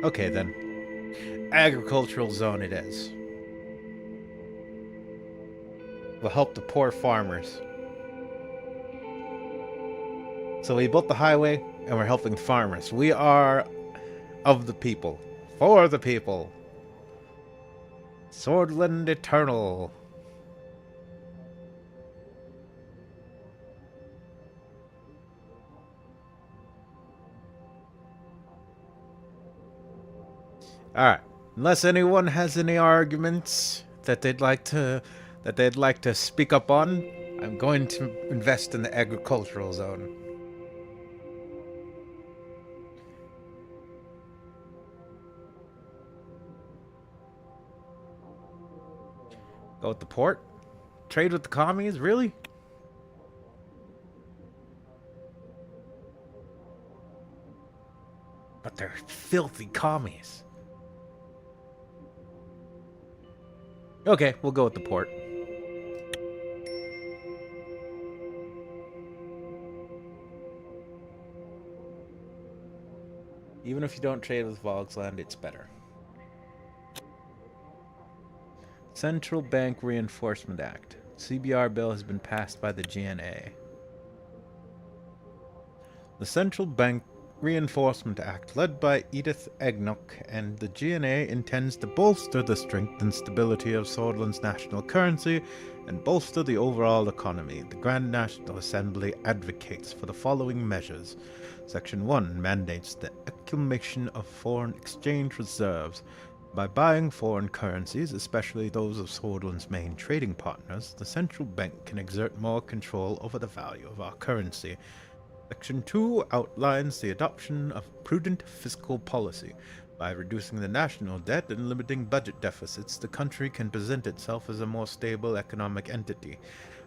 Okay then. Agricultural zone it is. Will help the poor farmers. So we built the highway and we're helping the farmers. We are of the people. For the people. Swordland Eternal. Alright. Unless anyone has any arguments that they'd like to speak up on, I'm going to invest in the agricultural zone. Go with the port? Trade with the commies? Really? But they're filthy commies. Okay, we'll go with the port. Even if you don't trade with Volksland, it's better. Central Bank Reinforcement Act. CBR bill has been passed by the GNA. The Central Bank Reinforcement Act, led by Edith Egnock and the GNA, intends to bolster the strength and stability of Swordsland's national currency and bolster the overall economy. The Grand National Assembly advocates for the following measures. Section 1 mandates the accumulation of foreign exchange reserves. By buying foreign currencies, especially those of Swordsland's main trading partners, the central bank can exert more control over the value of our currency. Section 2 outlines the adoption of prudent fiscal policy. By reducing the national debt and limiting budget deficits, the country can present itself as a more stable economic entity,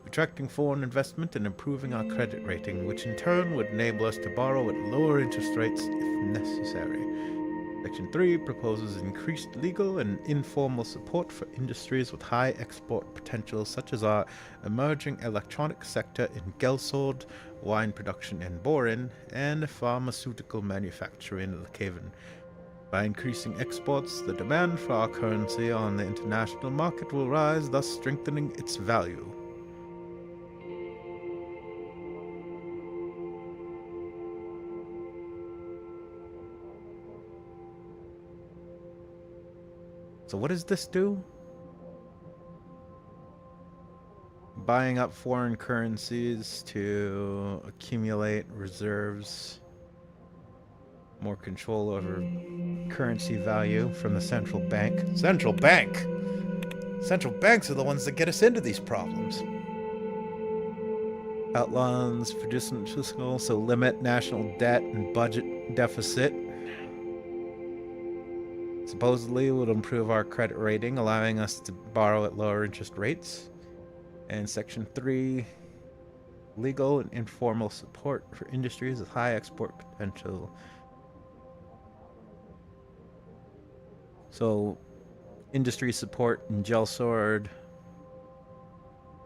attracting foreign investment and improving our credit rating, which in turn would enable us to borrow at lower interest rates if necessary. Section 3 proposes increased legal and informal support for industries with high export potential, such as our emerging electronic sector in Gelsord, wine production in Borin, and pharmaceutical manufacture in Havin. By increasing exports, the demand for our currency on the international market will rise, thus strengthening its value. So what does this do? Buying up foreign currencies to accumulate reserves, more control over currency value from the central bank. Central bank? Central banks are the ones that get us into these problems. Outlines fiscal, so limit national debt and budget deficit. Supposedly would improve our credit rating, allowing us to borrow at lower interest rates. And Section 3, legal and informal support for industries with high export potential. So, industry support in Gelsord,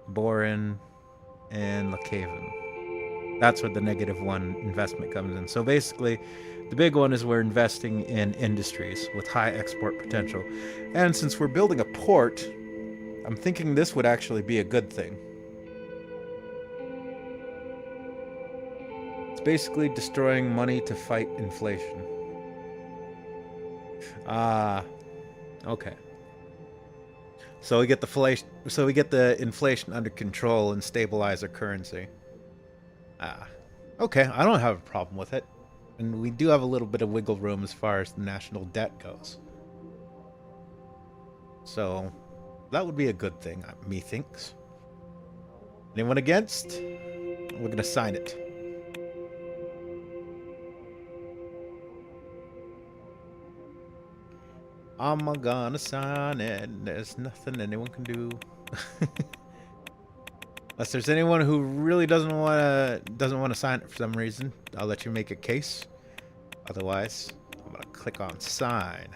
Borin, and Havin. That's where the -1 investment comes in. So basically, the big one is we're investing in industries with high export potential. And since we're building a port, I'm thinking this would actually be a good thing. It's basically destroying money to fight inflation. Okay. So we get the inflation under control and stabilize our currency. Okay, I don't have a problem with it. And we do have a little bit of wiggle room as far as the national debt goes. So that would be a good thing, methinks. Anyone against? We're gonna sign it. I'm gonna sign it. There's nothing anyone can do. Unless there's anyone who really doesn't want to sign it for some reason, I'll let you make a case. Otherwise, I'm gonna click on sign.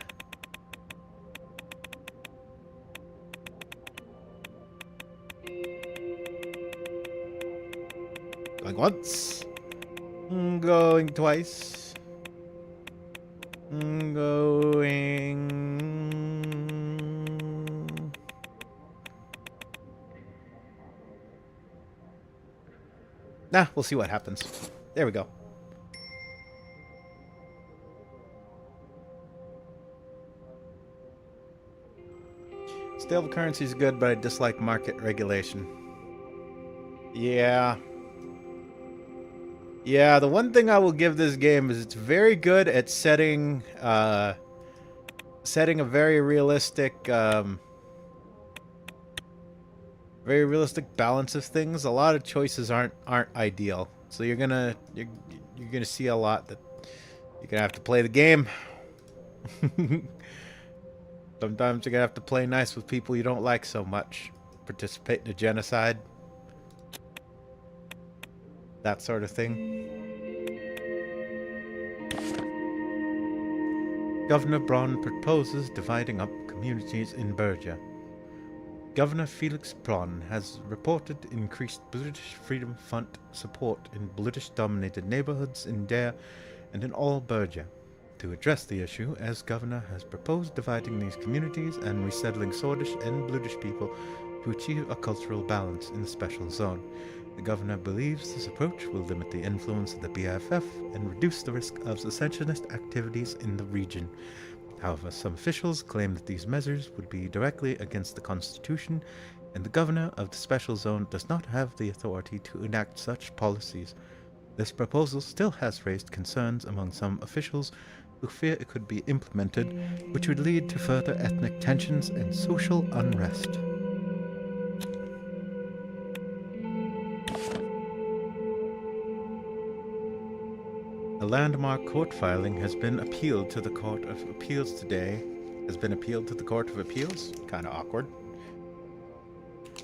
Going once. Going twice. Going. Nah, we'll see what happens. There we go. Stable currency is good, but I dislike market regulation. Yeah. Yeah, the one thing I will give this game is it's very good at setting a very realistic balance of things. A lot of choices aren't ideal. So you're gonna see a lot that you're gonna have to play the game. Sometimes you're gonna have to play nice with people you don't like so much. participate in a genocide. That sort of thing. Governor Braun proposes dividing up communities in Bergia. Governor Felix Braun has reported increased British Freedom Front support in British-dominated neighborhoods in Dare and in all Bergia. To address the issue, as governor has proposed dividing these communities and resettling Swedish and British people to achieve a cultural balance in the special zone. The governor believes this approach will limit the influence of the BFF and reduce the risk of secessionist activities in the region. However, some officials claim that these measures would be directly against the Constitution, and the governor of the special zone does not have the authority to enact such policies. This proposal still has raised concerns among some officials who fear it could be implemented, which would lead to further ethnic tensions and social unrest. A landmark court filing has been appealed to the Court of Appeals today. Kind of awkward.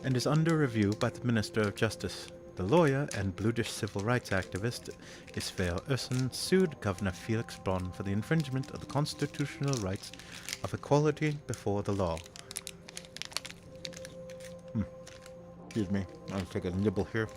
And is under review by the Minister of Justice. The lawyer and Bludish civil rights activist Isfael Össen sued Governor Felix Braun for the infringement of the constitutional rights of equality before the law. Excuse me, I'll take a nibble here.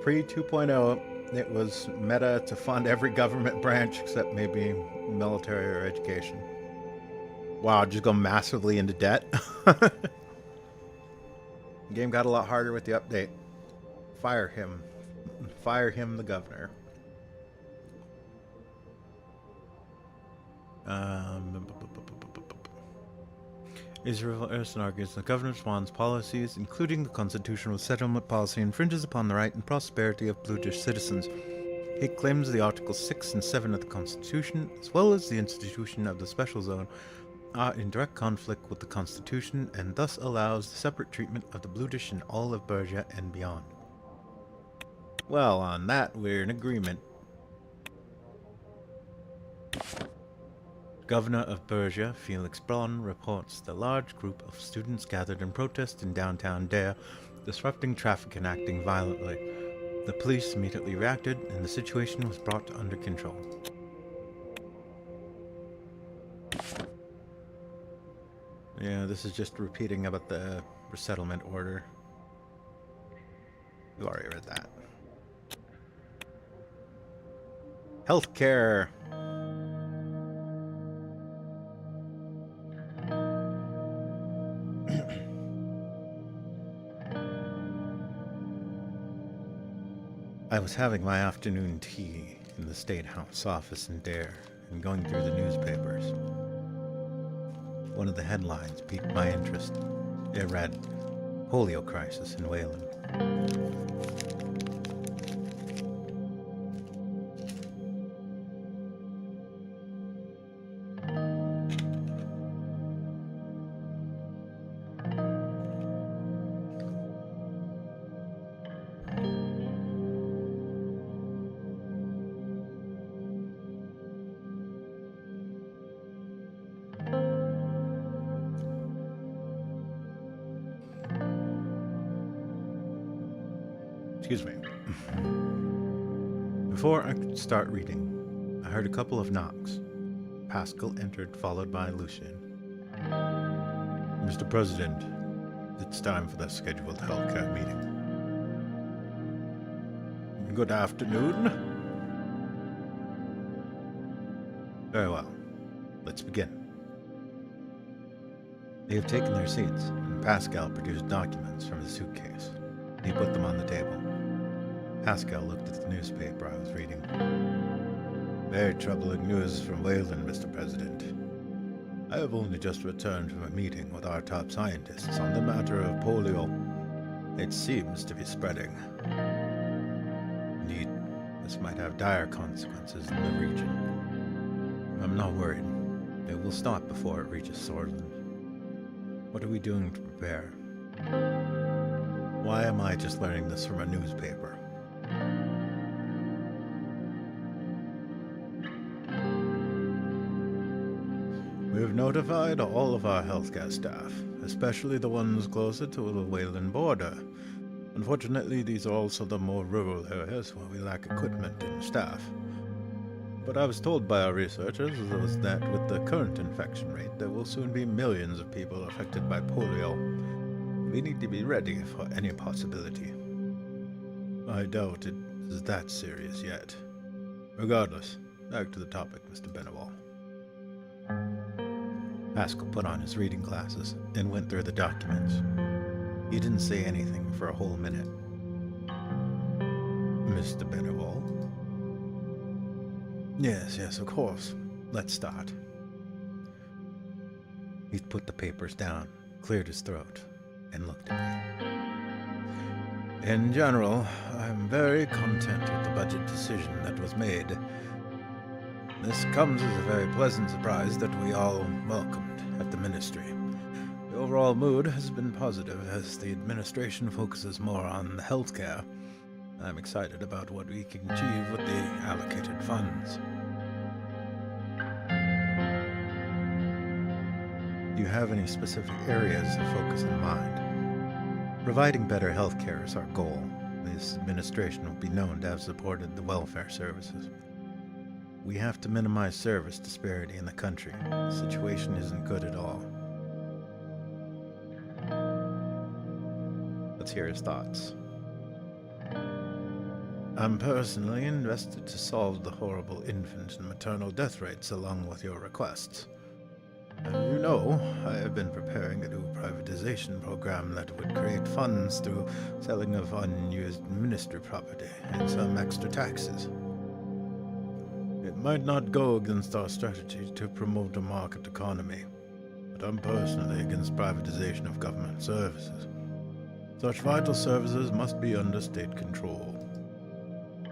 Pre 2.0, it was meta to fund every government branch except maybe military or education. Wow, just go massively into debt. The game got a lot harder with the update. Fire him. Fire him, the governor. Israel Erson argues the governor Swan's policies, including the constitutional settlement policy, infringes upon the right and prosperity of Bludish citizens. He claims the Articles 6 and 7 of the Constitution, as well as the institution of the Special Zone, are in direct conflict with the Constitution and thus allows the separate treatment of the Bludish in all of Bergia and beyond. Well, on that, we're in agreement. Governor of Bergia, Felix Braun, reports the large group of students gathered in protest in downtown Dare, disrupting traffic and acting violently. The police immediately reacted, and the situation was brought under control. Yeah, this is just repeating about the resettlement order. You already read that. Healthcare. I was having my afternoon tea in the State House office in Dare and going through the newspapers. One of the headlines piqued my interest. It read, "Polio Crisis in Wayland." Excuse me. Before I could start reading, I heard a couple of knocks. Pascal entered, followed by Lucien. Mr. President, it's time for the scheduled healthcare meeting. Good afternoon. Very well. Let's begin. They have taken their seats, and Pascal produced documents from his suitcase. He put them on the table. Pascal looked at the newspaper I was reading. Very troubling news from Wayland, Mr. President. I have only just returned from a meeting with our top scientists on the matter of polio. It seems to be spreading. Indeed, this might have dire consequences in the region. I'm not worried. It will stop before it reaches Swordsland. What are we doing to prepare? Why am I just learning this from a newspaper? We have notified all of our healthcare staff, especially the ones closer to the Wayland border. Unfortunately, these are also the more rural areas where we lack equipment and staff. But I was told by our researchers was that with the current infection rate, there will soon be millions of people affected by polio. We need to be ready for any possibility. I doubt it is that serious yet. Regardless, back to the topic, Mr. Benewall. Haskell put on his reading glasses and went through the documents. He didn't say anything for a whole minute. Mr. Benewall? Yes, of course. Let's start. He put the papers down, cleared his throat, and looked at me. In general, I'm very content with the budget decision that was made. This comes as a very pleasant surprise that we all welcomed at the Ministry. The overall mood has been positive as the administration focuses more on the healthcare. I'm excited about what we can achieve with the allocated funds. Do you have any specific areas of focus in mind? Providing better healthcare is our goal. This administration will be known to have supported the welfare services. We have to minimize service disparity in the country. The situation isn't good at all. Let's hear his thoughts. I'm personally invested to solve the horrible infant and maternal death rates along with your requests. As you know, I have been preparing a new privatization program that would create funds through selling of unused ministry property and some extra taxes. It might not go against our strategy to promote a market economy, but I'm personally against privatization of government services. Such vital services must be under state control.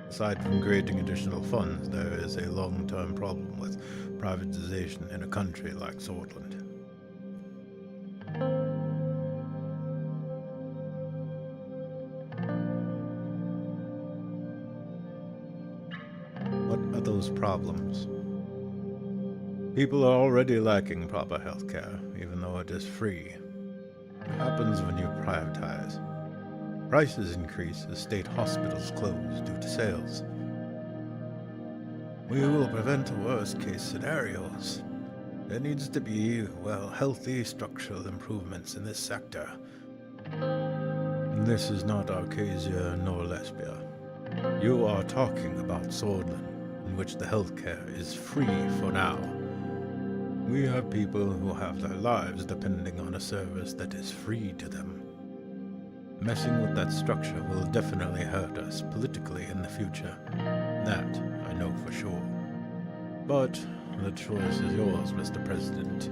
Aside from creating additional funds, there is a long-term problem with privatization in a country like Swordland. What are those problems? People are already lacking proper health care, even though it is free. What happens when you privatize? Prices increase as state hospitals close due to sales. We will prevent worst-case scenarios. There needs to be, healthy structural improvements in this sector. This is not Arcasia nor Lesbia. You are talking about Swordland, in which the healthcare is free for now. We have people who have their lives depending on a service that is free to them. Messing with that structure will definitely hurt us politically in the future. That I know for sure. But the choice is yours, Mr. President.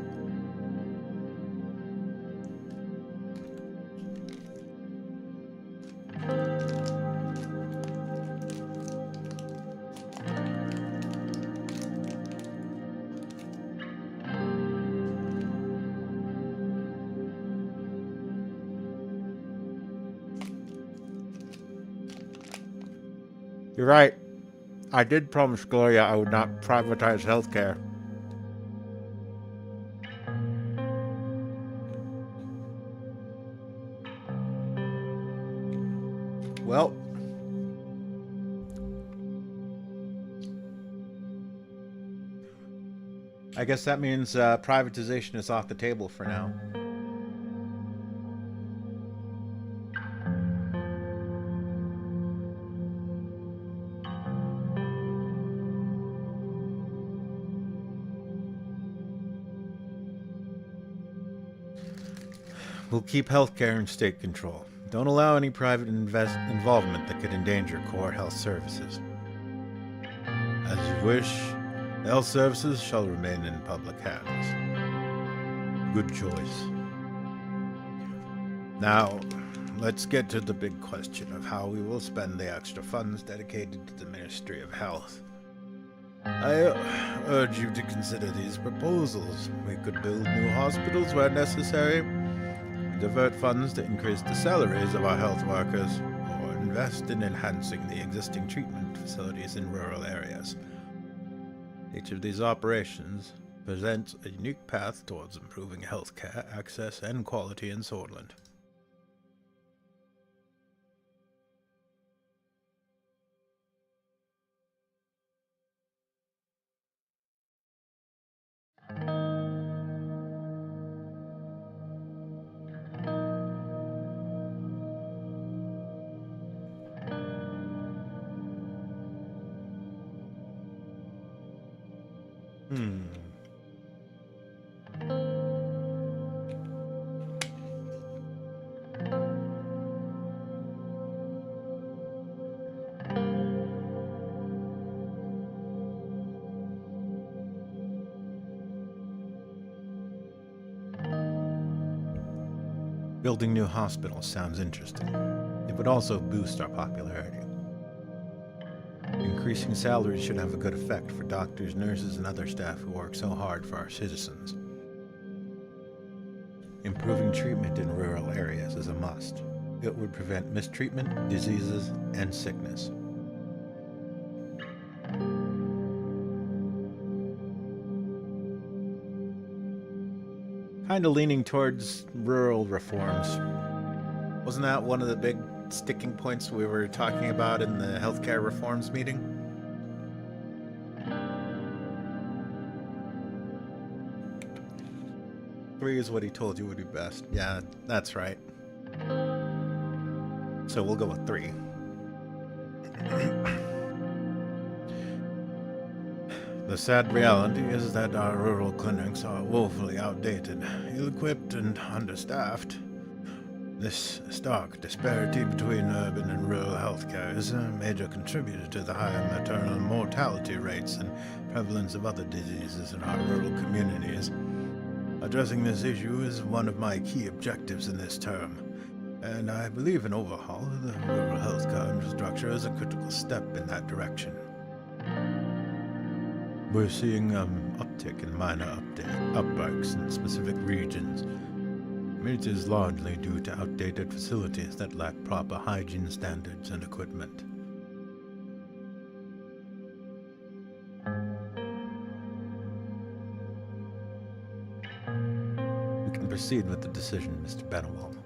You're right. I did promise Gloria I would not privatize healthcare. Well, I guess that means privatization is off the table for now. We'll keep healthcare in state control. Don't allow any private involvement that could endanger core health services. As you wish, health services shall remain in public hands. Good choice. Now, let's get to the big question of how we will spend the extra funds dedicated to the Ministry of Health. I urge you to consider these proposals. We could build new hospitals where necessary, divert funds to increase the salaries of our health workers, or invest in enhancing the existing treatment facilities in rural areas. Each of these operations presents a unique path towards improving healthcare access and quality in Swordland. Building new hospitals sounds interesting. It would also boost our popularity. Increasing salaries should have a good effect for doctors, nurses, and other staff who work so hard for our citizens. Improving treatment in rural areas is a must. It would prevent mistreatment, diseases, and sickness. Kind of leaning towards rural reforms. Wasn't that one of the big sticking points we were talking about in the healthcare reforms meeting? Three is what he told you would be best. Yeah, that's right. So we'll go with 3. The sad reality is that our rural clinics are woefully outdated, ill-equipped, and understaffed. This stark disparity between urban and rural healthcare is a major contributor to the higher maternal mortality rates and prevalence of other diseases in our rural communities. Addressing this issue is one of my key objectives in this term, and I believe an overhaul of the rural healthcare infrastructure is a critical step in that direction. We're seeing uptick in minor outbreaks in specific regions. It is largely due to outdated facilities that lack proper hygiene standards and equipment. We can proceed with the decision, Mr. Benewell.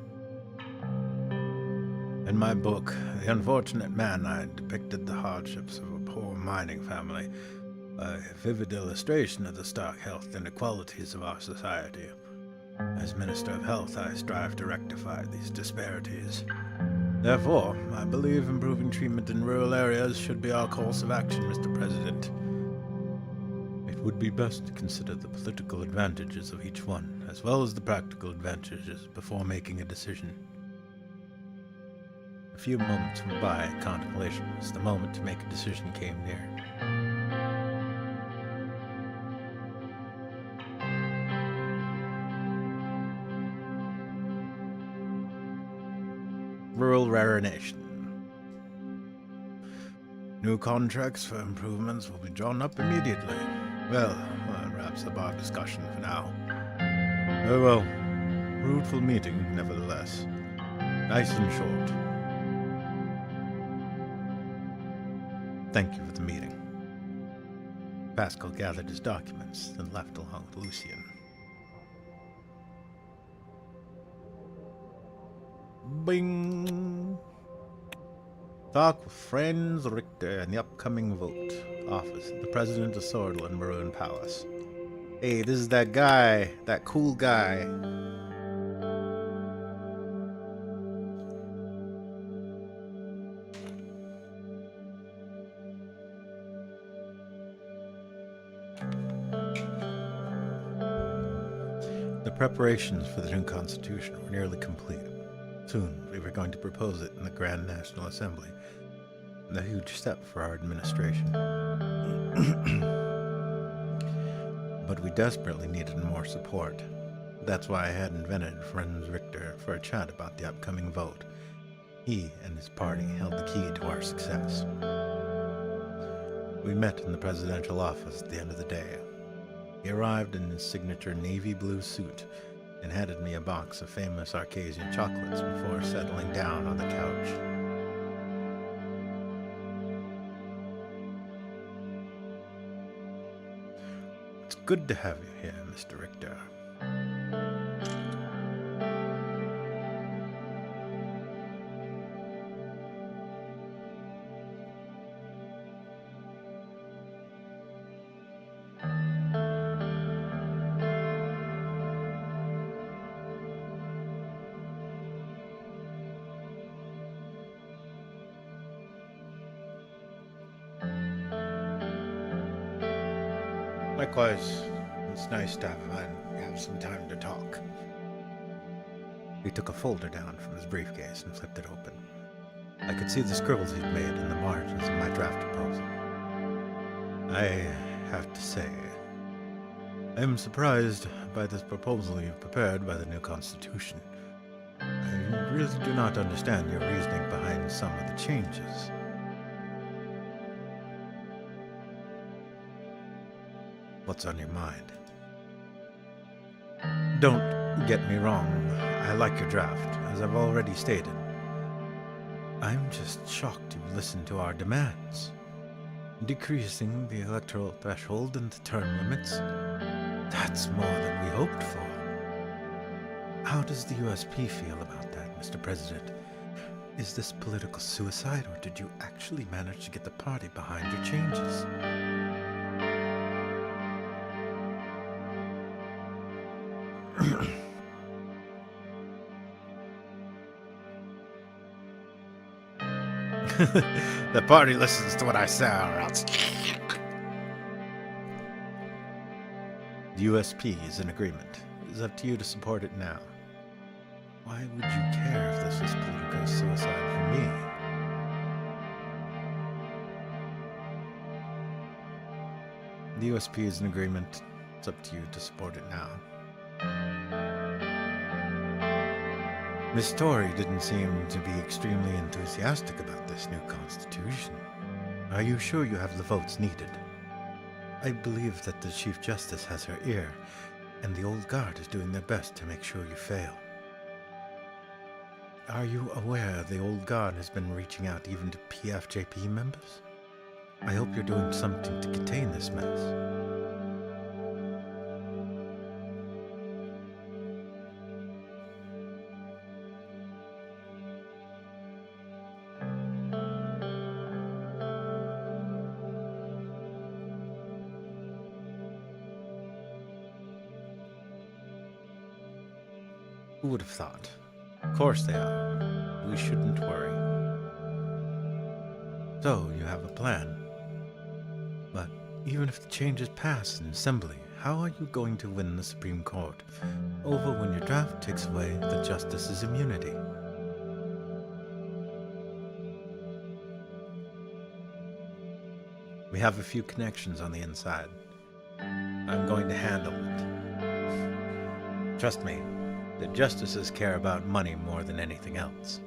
In my book, The Unfortunate Man, I depicted the hardships of a poor mining family, a vivid illustration of the stark health inequalities of our society. As Minister of Health, I strive to rectify these disparities. Therefore, I believe improving treatment in rural areas should be our course of action, Mr. President. It would be best to consider the political advantages of each one, as well as the practical advantages, before making a decision. A few moments went by in contemplation as the moment to make a decision came near. Rural Rarination. New contracts for improvements will be drawn up immediately. Well, that wraps up our discussion for now. Oh well, fruitful meeting, nevertheless. Nice and short. Thank you for the meeting. Pascal gathered his documents, then left along with Lucien. Bing! Talk with friends Richter and the upcoming vote. Office of the President of Swordland Maroon Palace. Hey, this is that guy, that cool guy. The preparations for the new constitution were nearly complete. Soon, we were going to propose it in the Grand National Assembly, a huge step for our administration. But we desperately needed more support. That's why I had invented Friends Richter for a chat about the upcoming vote. He and his party held the key to our success. We met in the presidential office at the end of the day. He arrived in his signature navy blue suit, and handed me a box of famous Arcasian chocolates before settling down on the couch. It's good to have you here, Mr. Richter. Likewise, it's nice to have some time to talk. He took a folder down from his briefcase and flipped it open. I could see the scribbles he'd made in the margins of my draft proposal. I have to say, I am surprised by this proposal you've prepared by the new Constitution. I really do not understand your reasoning behind some of the changes. What's on your mind? Don't get me wrong, I like your draft, as I've already stated. I'm just shocked you listened to our demands. Decreasing the electoral threshold and the term limits, that's more than we hoped for. How does the USP feel about that, Mr. President? Is this political suicide, or did you actually manage to get the party behind your changes? The party listens to what I say, or else. The USP is an agreement. It's up to you to support it now. Why would you care if this was political suicide for me? The USP is an agreement. It's up to you to support it now. Miss Tory didn't seem to be extremely enthusiastic about this new constitution. Are you sure you have the votes needed? I believe that the Chief Justice has her ear, and the Old Guard is doing their best to make sure you fail. Are you aware the Old Guard has been reaching out even to PFJP members? I hope you're doing something to contain this mess. Who would have thought? Of course they are. We shouldn't worry. So, you have a plan. But even if the changes pass in Assembly, how are you going to win the Supreme Court over when your draft takes away the Justice's immunity? We have a few connections on the inside. I'm going to handle it. Trust me. The justices care about money more than anything else.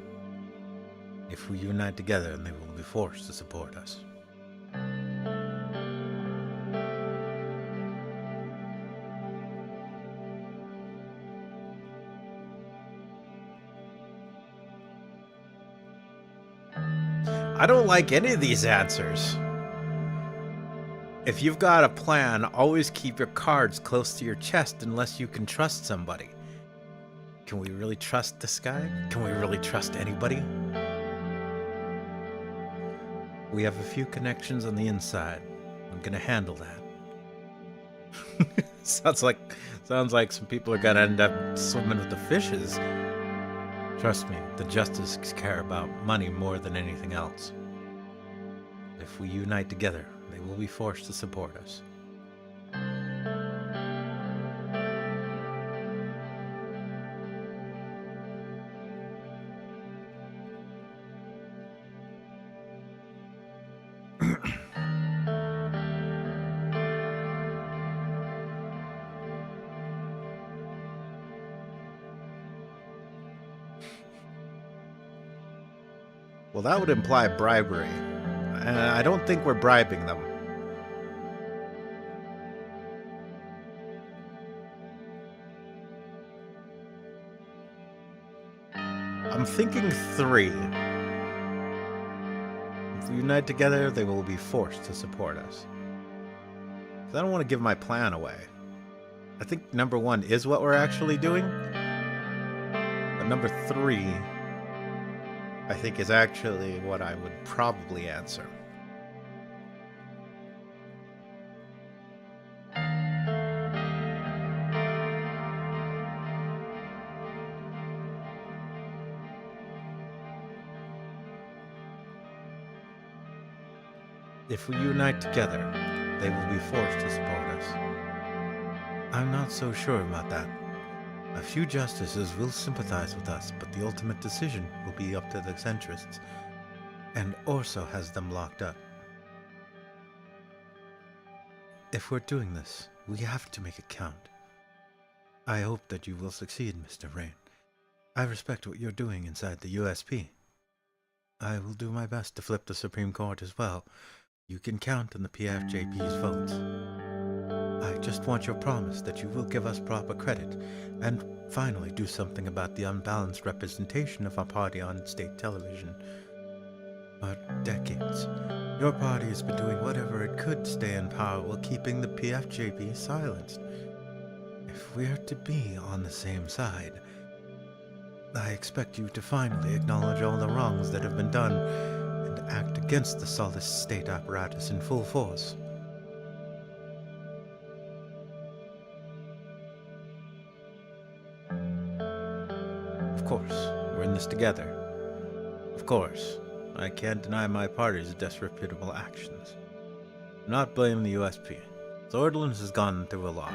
If we unite together, they will be forced to support us. I don't like any of these answers. If you've got a plan, always keep your cards close to your chest unless you can trust somebody. Can we really trust this guy? Can we really trust anybody? We have a few connections on the inside. I'm gonna handle that. sounds like some people are gonna end up swimming with the fishes. Trust me, the justices care about money more than anything else. If we unite together, they will be forced to support us. Well, that would imply bribery. And I don't think we're bribing them. I'm thinking 3. If we unite together, they will be forced to support us. I don't want to give my plan away. I think number 1 is what we're actually doing. But number 3, I think, is actually what I would probably answer. If we unite together, they will be forced to support us. I'm not so sure about that. A few justices will sympathize with us, but the ultimate decision will be up to the centrists, and Orso has them locked up. If we're doing this, we have to make it count. I hope that you will succeed, Mr. Rain. I respect what you're doing inside the USP. I will do my best to flip the Supreme Court as well. You can count on the PFJP's votes. I just want your promise that you will give us proper credit, and finally do something about the unbalanced representation of our party on state television. For decades, your party has been doing whatever it could to stay in power while keeping the PFJP silenced. If we're to be on the same side, I expect you to finally acknowledge all the wrongs that have been done and act against the solid state apparatus in full force. Of course, we're in this together. Of course, I can't deny my party's disreputable actions. Do not blame the USP. Swordlands has gone through a lot.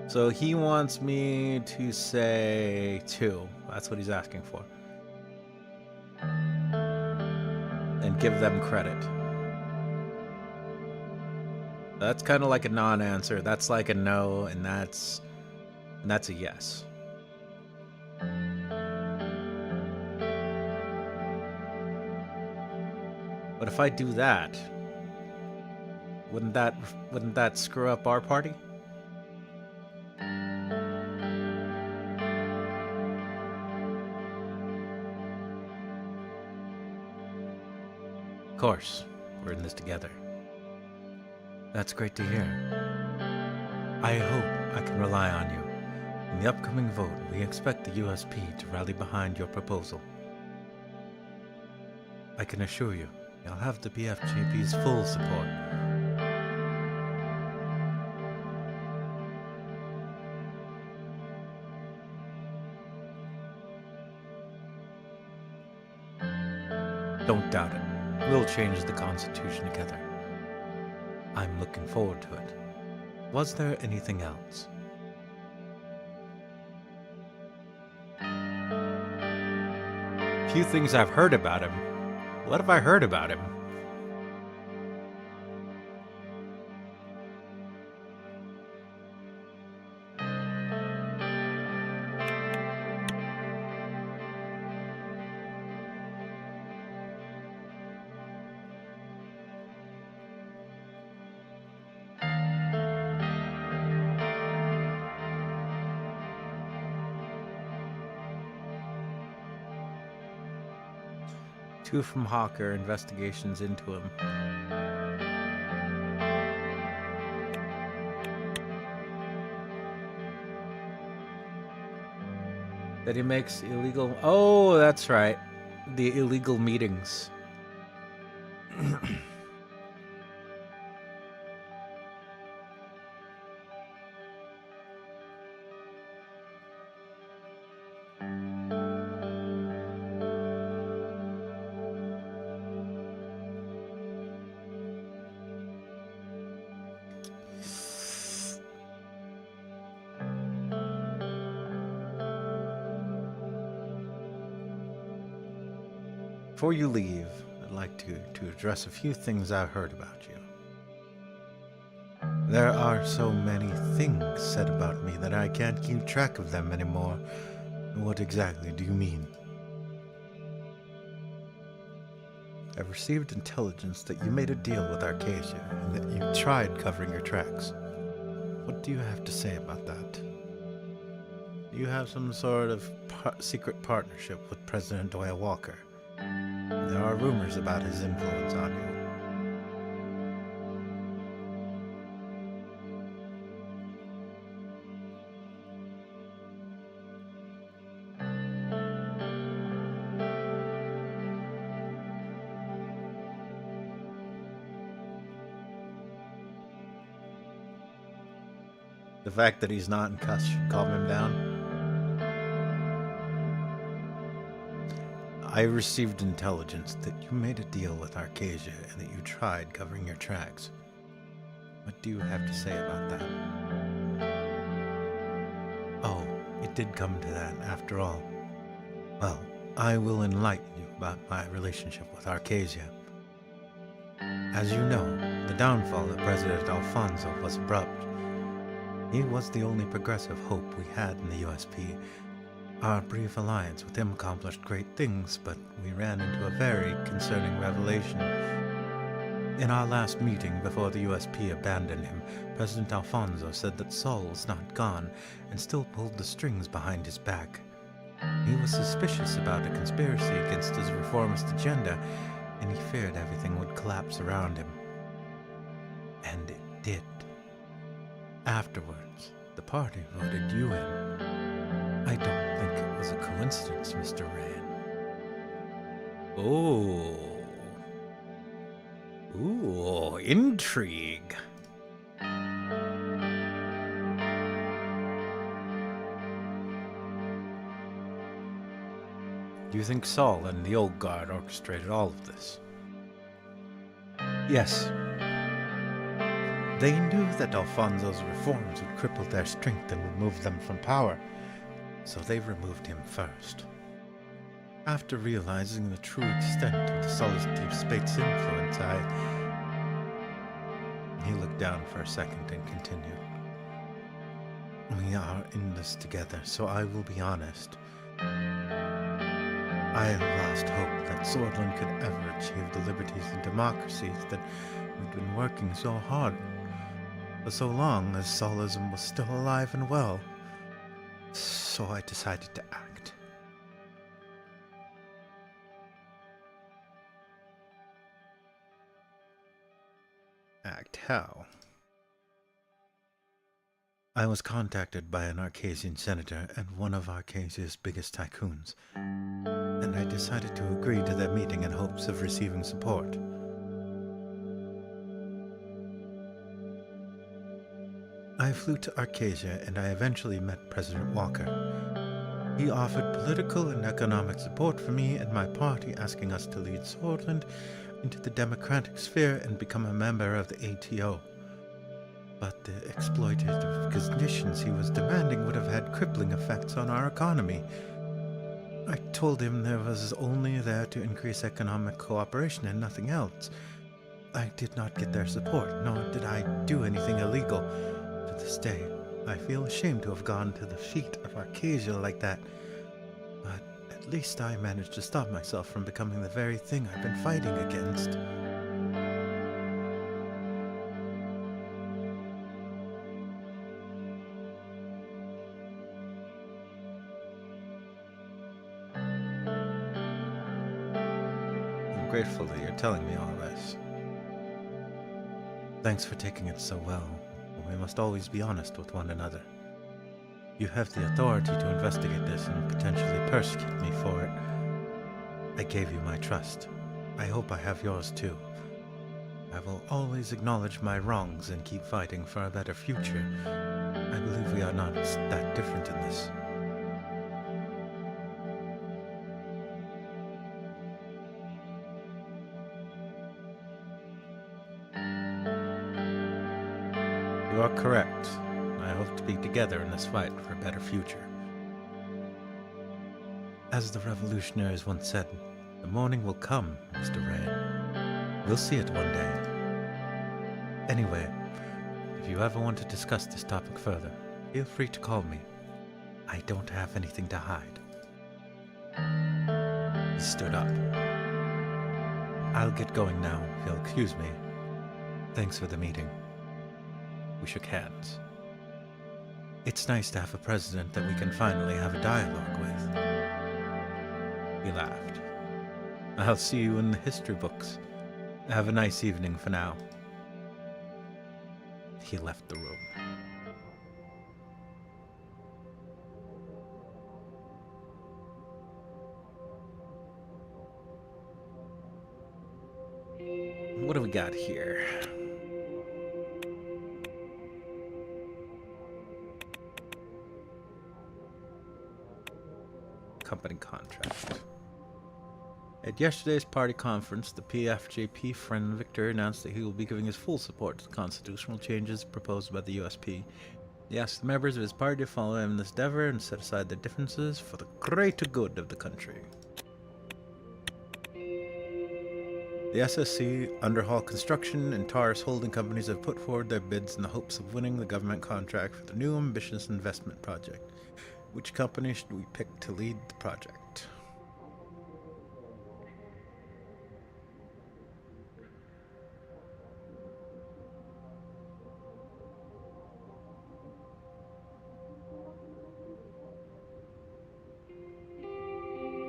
So he wants me to say 2. That's what he's asking for. And give them credit. That's kind of like a non-answer. That's like a no, and that's a yes. But if I do that, wouldn't that screw up our party? Of course, we're in this together. That's great to hear. I hope I can rely on you. In the upcoming vote, we expect the USP to rally behind your proposal. I can assure you, you'll have the PFJP's full support. Don't doubt it. We'll change the Constitution together. I'm looking forward to it. Was there anything else? Few things I've heard about him. What have I heard about him? Two from Hawker, investigations into him. That he makes illegal... Oh, that's right. The illegal meetings. Before you leave, I'd like to address a few things I've heard about you. There are so many things said about me that I can't keep track of them anymore. What exactly do you mean? I've received intelligence that you made a deal with Arcasia and that you tried covering your tracks. What do you have to say about that? Do you have some sort of secret partnership with President Doyle Walker? There are rumors about his influence on you. The fact that he's not in cuffs should calm him down. I received intelligence that you made a deal with Arcasia and that you tried covering your tracks. What do you have to say about that? Oh, it did come to that after all. Well, I will enlighten you about my relationship with Arcasia. As you know, the downfall of President Alfonso was abrupt. He was the only progressive hope we had in the USP. Our brief alliance with him accomplished great things, but we ran into a very concerning revelation. In our last meeting before the USP abandoned him, President Alfonso said that Saul was not gone and still pulled the strings behind his back. He was suspicious about a conspiracy against his reformist agenda, and he feared everything would collapse around him. And it did. Afterwards, the party voted you in. I don't think it was a coincidence, Mr. Rain. Ooh, intrigue. Do you think Saul and the Old Guard orchestrated all of this? Yes. They knew that Alfonso's reforms would cripple their strength and remove them from power, so they removed him first. After realizing the true extent of the Sully's deep space influence, He looked down for a second and continued. We are in this together, so I will be honest. I have lost hope that Swordland could ever achieve the liberties and democracies that we've been working so hard for so long as Solism was still alive and well. So I decided to act. Act how? I was contacted by an Arcasian senator and one of Arcasia's biggest tycoons, and I decided to agree to their meeting in hopes of receiving support. I flew to Arcasia and I eventually met President Walker. He offered political and economic support for me and my party, asking us to lead Swordland into the democratic sphere and become a member of the ATO. But the exploitative conditions he was demanding would have had crippling effects on our economy. I told him there was only there to increase economic cooperation and nothing else. I did not get their support, nor did I do anything illegal. To this day, I feel ashamed to have gone to the feet of Arcasia like that. But at least I managed to stop myself from becoming the very thing I've been fighting against. I'm grateful that you're telling me all this. Thanks for taking it so well. We must always be honest with one another. You have the authority to investigate this and potentially persecute me for it. I gave you my trust. I hope I have yours too. I will always acknowledge my wrongs and keep fighting for a better future. I believe we are not that different in this. You are correct. I hope to be together in this fight for a better future. As the revolutionaries once said, the morning will come, Mr. Rain. We'll see it one day. Anyway, if you ever want to discuss this topic further, feel free to call me. I don't have anything to hide. stood up. I'll get going now, if you'll excuse me. Thanks for the meeting. We shook hands. It's nice to have a president that we can finally have a dialogue with. He laughed. I'll see you in the history books. Have a nice evening for now. He left the room. What do we got here? Company contract. At yesterday's party conference, the PFJP friend Victor announced that he will be giving his full support to the constitutional changes proposed by the USP. He asked the members of his party to follow him in this endeavor and set aside their differences for the greater good of the country. The SSC, Underhall Construction, and Taurus Holding Companies have put forward their bids in the hopes of winning the government contract for the new ambitious investment project. Which company should we pick to lead the project?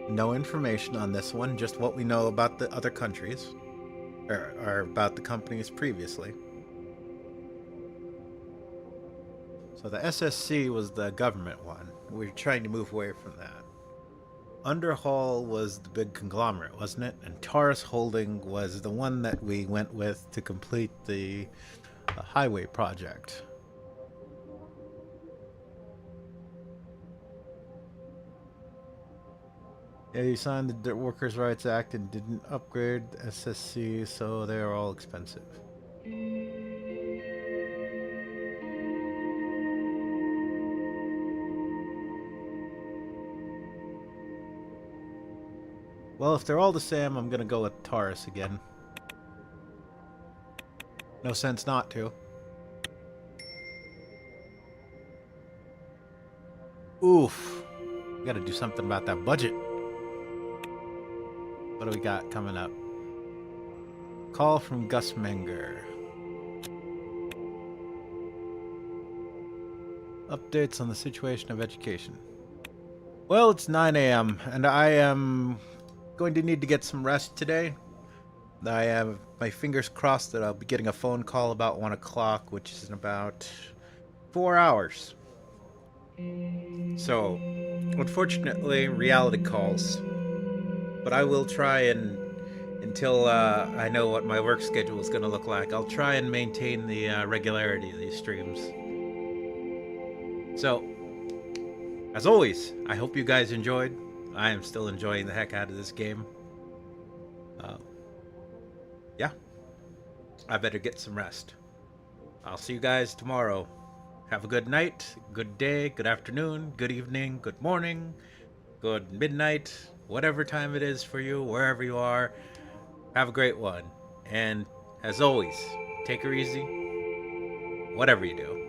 No information on this one, just what we know about the other countries, or about the companies previously. So the SSC was the government one. We're trying to move away from that. Underhall was the big conglomerate, wasn't it? And Taurus Holding was the one that we went with to complete the highway project. Yeah, you signed the Workers' Rights Act and didn't upgrade the SSC, so they're all expensive. Well, if they're all the same, I'm gonna go with Taurus again. No sense not to. Oof. We gotta do something about that budget. What do we got coming up? Call from Gus Menger. Updates on the situation of education. Well, it's 9 a.m. and I am going to need to get some rest today. I have my fingers crossed that I'll be getting a phone call about 1 o'clock, which is in about 4 hours. So, unfortunately, reality calls. But I will try and, until I know what my work schedule is going to look like, I'll try and maintain the regularity of these streams. So, as always, I hope you guys enjoyed. I am still enjoying the heck out of this game. Yeah, I better get some rest. I'll see you guys tomorrow. Have a good night, good day, good afternoon, good evening, good morning, good midnight, whatever time it is for you, wherever you are. Have a great one. And as always, take her easy, whatever you do.